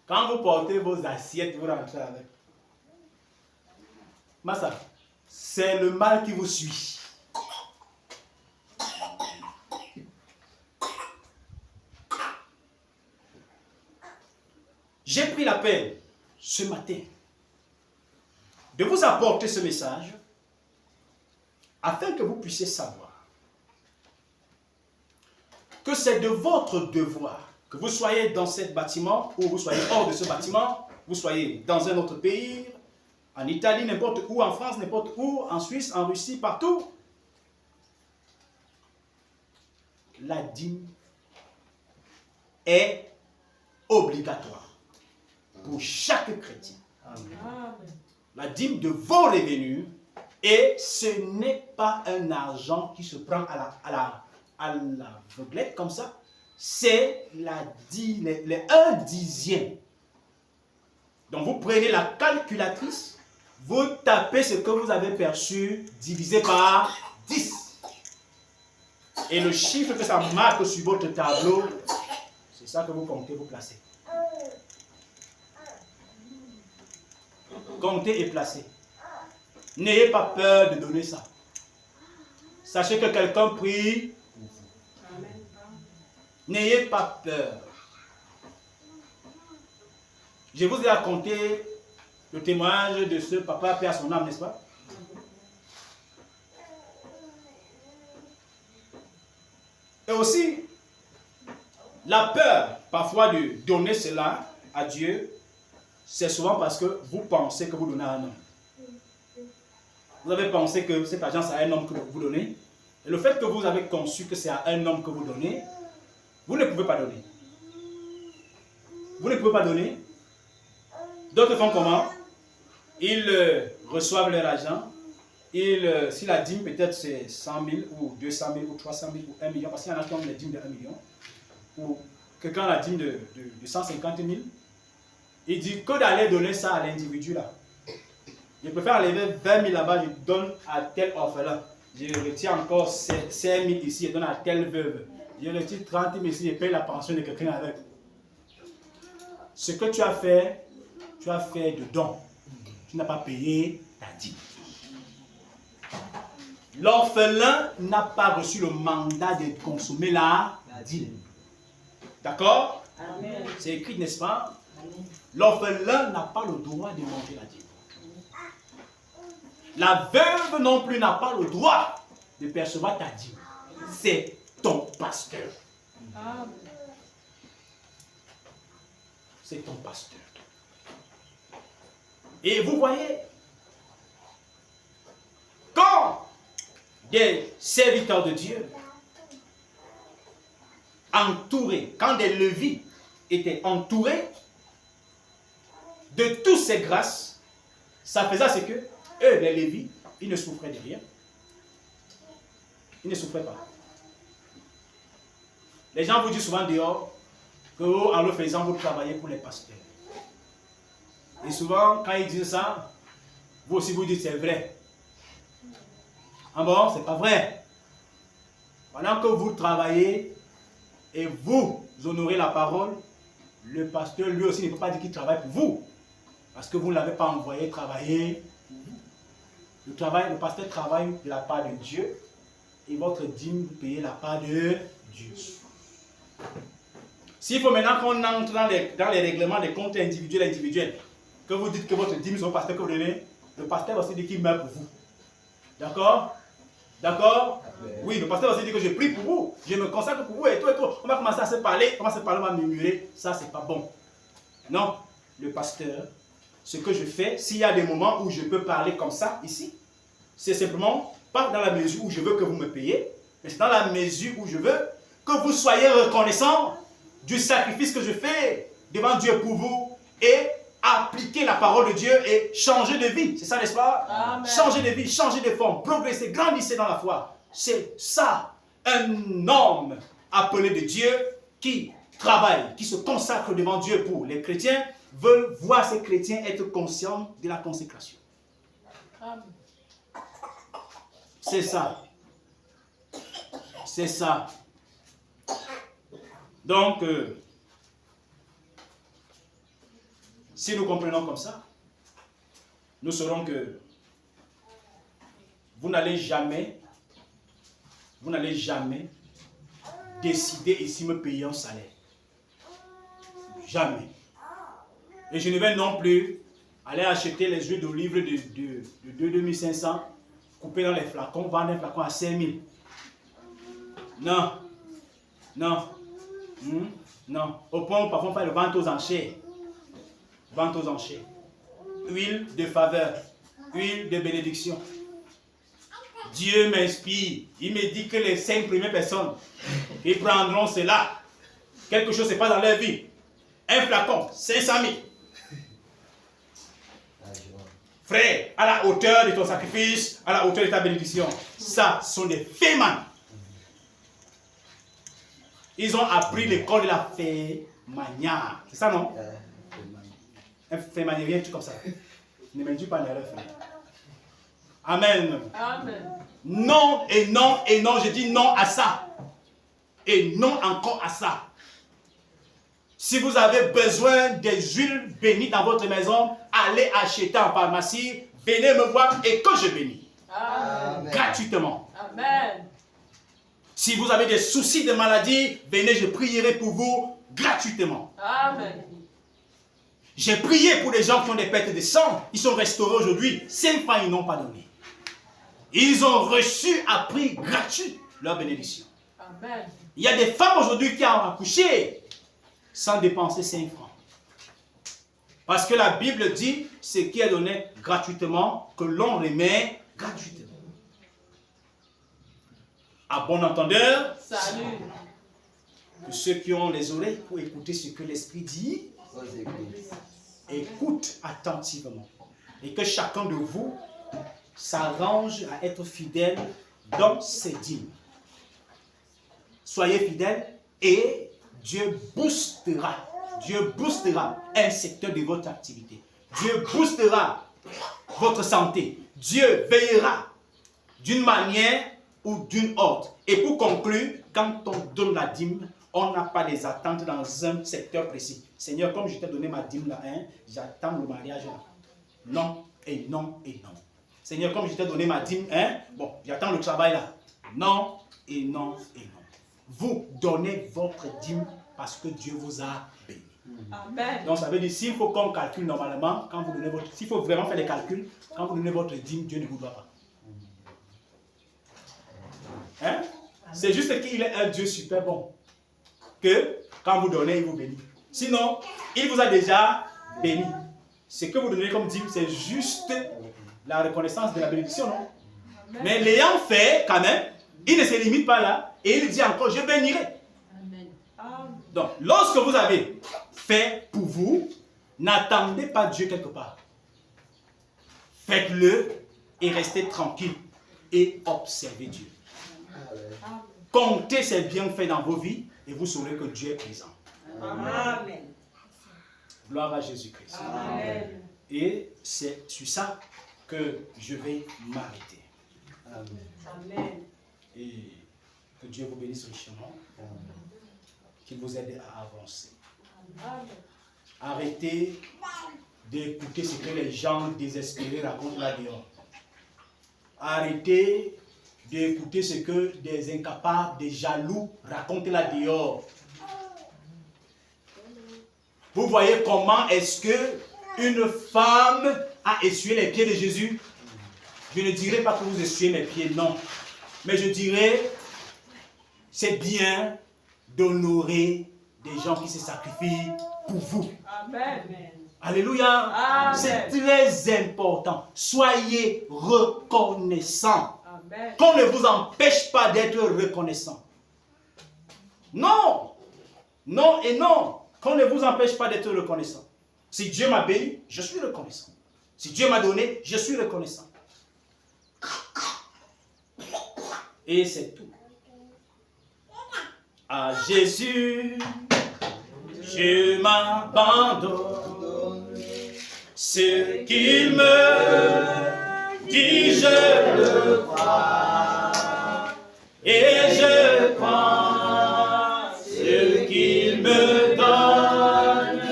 Quand vous portez vos assiettes, vous rentrez avec. Massa, c'est le mal qui vous suit. J'ai pris la peine ce matin de vous apporter ce message afin que vous puissiez savoir que c'est de votre devoir, que vous soyez dans ce bâtiment ou vous soyez hors de ce bâtiment, vous soyez dans un autre pays, en Italie, n'importe où, en France, n'importe où, en Suisse, en Russie, partout. La dîme est obligatoire pour chaque chrétien. Amen. La dîme de vos revenus, et ce n'est pas un argent qui se prend à l'aveuglette comme ça, c'est un dixième. Donc vous prenez la calculatrice, vous tapez ce que vous avez perçu divisé par 10. Et le chiffre que ça marque sur votre tableau, c'est ça que vous comptez, vous placez. compté et placé. N'ayez pas peur de donner ça. Sachez que quelqu'un prie. N'ayez pas peur. Je vous ai raconté le témoignage de ce papa, paix à son âme, n'est-ce pas? Et aussi, la peur, parfois, de donner cela à Dieu, c'est souvent parce que vous pensez que vous donnez à un homme. Vous avez pensé que cet argent, c'est à un homme que vous donnez. Et le fait que vous avez conçu que c'est à un homme que vous donnez, vous ne pouvez pas donner. Vous ne pouvez pas donner. D'autres font comment? Ils reçoivent leur argent. Si la dîme peut-être c'est 100 000 ou 200 000 ou 300 000 ou 1 million, parce qu'il y en a qui ont la dîme de 1 million, ou quelqu'un a la dîme de 150 000, il dit que d'aller donner ça à l'individu là. Je préfère enlever 20 000 là-bas, je donne à tel orphelin. Je retire encore 5 000 ici, je donne à telle veuve. Je retire 30 000 ici, je paye la pension de quelqu'un avec. Ce que tu as fait de don. Tu n'as pas payé ta dîme. L'orphelin n'a pas reçu le mandat de consommer la dîme. D'accord? C'est écrit, n'est-ce pas? L'orphelin n'a pas le droit de manger la dîme. La veuve non plus n'a pas le droit de percevoir ta dîme. C'est ton pasteur. C'est ton pasteur. Et vous voyez, quand des serviteurs de Dieu entourés, quand des levites étaient entourés de toutes ces grâces, ça faisait ce que eux, les levites, ils ne souffraient de rien. Ils ne souffraient pas. Les gens vous disent souvent dehors que en le faisant, vous travaillez pour les pasteurs. Et souvent, quand ils disent ça, vous aussi vous dites c'est vrai. Ah bon, c'est pas vrai. Pendant que vous travaillez et vous honorez la parole, le pasteur lui aussi ne peut pas dire qu'il travaille pour vous. Parce que vous ne l'avez pas envoyé travailler pour vous. Le pasteur travaille de la part de Dieu et votre dîme, vous payez la part de Dieu. S'il faut maintenant qu'on entre dans les règlements des comptes individuels, que vous dites que votre dîme, c'est au pasteur que vous donnez, le pasteur va aussi dire qu'il meurt pour vous. D'accord? D'accord? Oui, le pasteur va aussi dire que je prie pour vous, je me consacre pour vous et tout. On va commencer à se parler, on va murmurer. Ça, c'est pas bon. Non, le pasteur, ce que je fais, s'il y a des moments où je peux parler comme ça, ici, c'est simplement pas dans la mesure où je veux que vous me payiez, mais c'est dans la mesure où je veux que vous soyez reconnaissants du sacrifice que je fais devant Dieu pour vous et appliquer la parole de Dieu et changer de vie. C'est ça, n'est-ce pas? Amen. Changer de vie, changer de forme, progresser, grandissez dans la foi. C'est ça, un homme appelé de Dieu qui travaille, qui se consacre devant Dieu pour les chrétiens, veulent voir ces chrétiens être conscients de la consécration. Amen. C'est ça. C'est ça. Donc, si nous comprenons comme ça, nous saurons que vous n'allez jamais décider ici me payer un salaire. Jamais. Et je ne vais non plus aller acheter les huiles d'olive de 2500, couper dans les flacons, vendre un flacon à 5000. Non. Non. Non. Au point où parfois on fait le vente aux enchères. Vente aux enchères. Huile de faveur. Huile de bénédiction. Dieu m'inspire. Il me dit que les 5 premières personnes qui prendront cela, quelque chose n'est pas dans leur vie. Un flacon, 500 000. Frère, à la hauteur de ton sacrifice, à la hauteur de ta bénédiction. Ça, ce sont des fémans. Ils ont appris l'école de la fémania. C'est ça, non? Un fémanien, tout comme ça. Ne me dis pas l'erreur, frère. Amen. Amen. Non et non et non, je dis non à ça. Et non encore à ça. Si vous avez besoin des huiles bénies dans votre maison, allez acheter en pharmacie, venez me voir et que je bénis. Amen. Gratuitement. Amen. Si vous avez des soucis de maladie, venez, je prierai pour vous gratuitement. Amen. J'ai prié pour les gens qui ont des pertes de sang. Ils sont restaurés aujourd'hui. 5 francs, ils n'ont pas donné. Ils ont reçu à prix gratuit leur bénédiction. Amen. Il y a des femmes aujourd'hui qui ont accouché sans dépenser 5 francs. Parce que la Bible dit, ce qui est donné gratuitement, que l'on remet gratuitement. À bon entendeur, Salut. que ceux qui ont les oreilles pour écouter ce que l'Esprit dit, écoute attentivement. Et que chacun de vous s'arrange à être fidèle dans ses dîmes. Soyez fidèles et Dieu boostera un secteur de votre activité. Dieu boostera votre santé. Dieu veillera d'une manière ou d'une autre. Et pour conclure, quand on donne la dîme, on n'a pas les attentes dans un secteur précis. Seigneur, comme je t'ai donné ma dîme là, j'attends le mariage là. Non et non et non. Seigneur, comme je t'ai donné ma dîme, bon, j'attends le travail là. Non et non et non. Vous donnez votre dîme parce que Dieu vous a béni. Amen. Donc ça veut dire, s'il faut qu'on calcule normalement, quand vous donnez votre, s'il faut vraiment faire les calculs, quand vous donnez votre dîme, Dieu ne vous doit pas. Hein? C'est juste qu'il est un Dieu super bon. Que quand vous donnez, il vous bénit. Sinon, il vous a déjà béni. Ce que vous donnez comme dîme, c'est juste la reconnaissance de la bénédiction, non? Amen. Mais l'ayant fait, quand même, il ne se limite pas là. Et il dit encore, je bénirai. Amen. Donc, lorsque vous avez fait pour vous, n'attendez pas Dieu quelque part. Faites-le et restez tranquille et observez Dieu. Comptez ses bienfaits dans vos vies et vous saurez que Dieu est présent. Amen. Gloire à Jésus-Christ. Amen. Et c'est sur ça que je vais m'arrêter. Amen. Et que Dieu vous bénisse richement. Qu'il vous aide à avancer. Amen. Arrêtez d'écouter ce que les gens désespérés racontent là-dehors. Arrêtez d'écouter ce que des incapables, des jaloux racontent là-dehors. Vous voyez comment est-ce que une femme a essuyé les pieds de Jésus? Je ne dirais pas que vous essuyez mes pieds, non. Mais je dirais, c'est bien d'honorer des gens qui se sacrifient pour vous. Amen. Alléluia. Amen. C'est très important. Soyez reconnaissants. Amen. Qu'on ne vous empêche pas d'être reconnaissant. Non. Non et non. Qu'on ne vous empêche pas d'être reconnaissant. Si Dieu m'a béni, je suis reconnaissant. Si Dieu m'a donné, je suis reconnaissant. Et c'est tout. À Jésus, je m'abandonne. Ce qu'il me dit, je le crois. Et je prends ce qu'il me donne,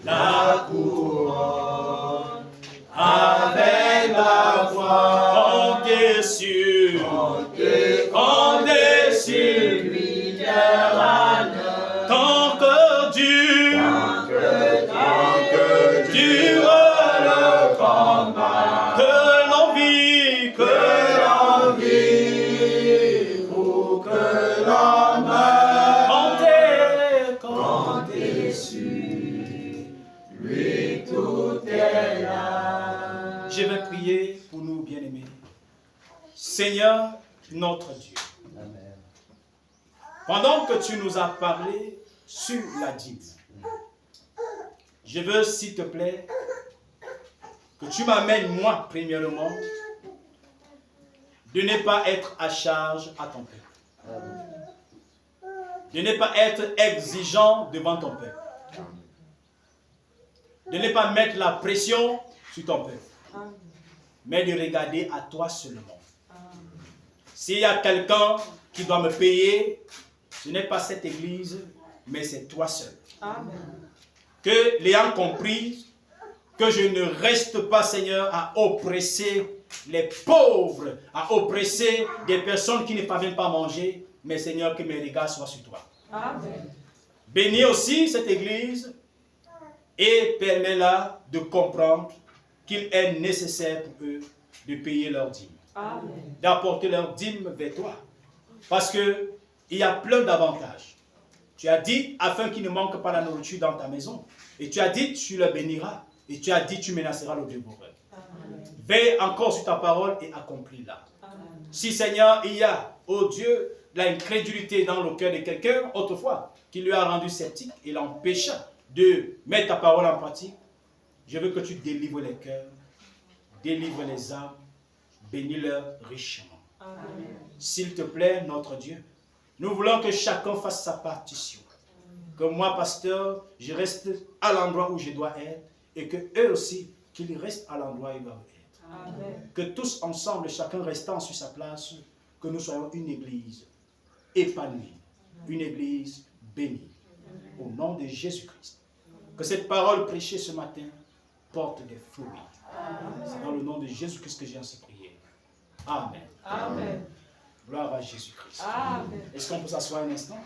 la couronne avec la foi. Comptez sur, comptez sur lui, tant que Dieu, durera le combat, que l'on vit, pour que l'on meure. Comptez sur lui, tout est là. Je vais prier pour nous, bien-aimés. Seigneur, notre Dieu, pendant que tu nous as parlé sur la dîme, je veux, s'il te plaît, que tu m'amènes, moi, premièrement, de ne pas être à charge à ton peuple. De ne pas être exigeant devant ton peuple. De ne pas mettre la pression sur ton peuple. Mais de regarder à toi seulement. S'il y a quelqu'un qui doit me payer, ce n'est pas cette église, mais c'est toi seul. Amen. Que l'ayant compris, que je ne reste pas, Seigneur, à oppresser les pauvres, à oppresser des personnes qui ne parviennent pas à manger, mais Seigneur, que mes regards soient sur toi. Amen. Bénis aussi cette église et permets-la de comprendre qu'il est nécessaire pour eux de payer leurs dîmes, Amen. d'apporter leurs dîmes vers toi. Parce qu'il y a plein d'avantages. Tu as dit, afin qu'il ne manque pas la nourriture dans ta maison. Et tu as dit, tu le béniras. Et tu as dit, tu menaceras le dévoreur. Veille encore sur ta parole et accomplis-la. Si, Seigneur, il y a, oh Dieu, l'incrédulité dans le cœur de quelqu'un, autrefois, qui lui a rendu sceptique et l'empêcha de mettre ta parole en pratique, je veux que tu délivres les cœurs, délivres les âmes, bénis-leur richement. S'il te plaît, notre Dieu, nous voulons que chacun fasse sa partition. Que moi, pasteur, je reste à l'endroit où je dois être et que eux aussi, qu'ils restent à l'endroit où ils doivent être. Amen. Que tous ensemble, chacun restant sur sa place, que nous soyons une église épanouie, une église bénie. Au nom de Jésus-Christ. Que cette parole prêchée ce matin porte des fruits. C'est dans le nom de Jésus-Christ que j'ai ainsi prié. Amen. Amen. Gloire à Jésus-Christ. Amen. Est-ce qu'on peut s'asseoir un instant?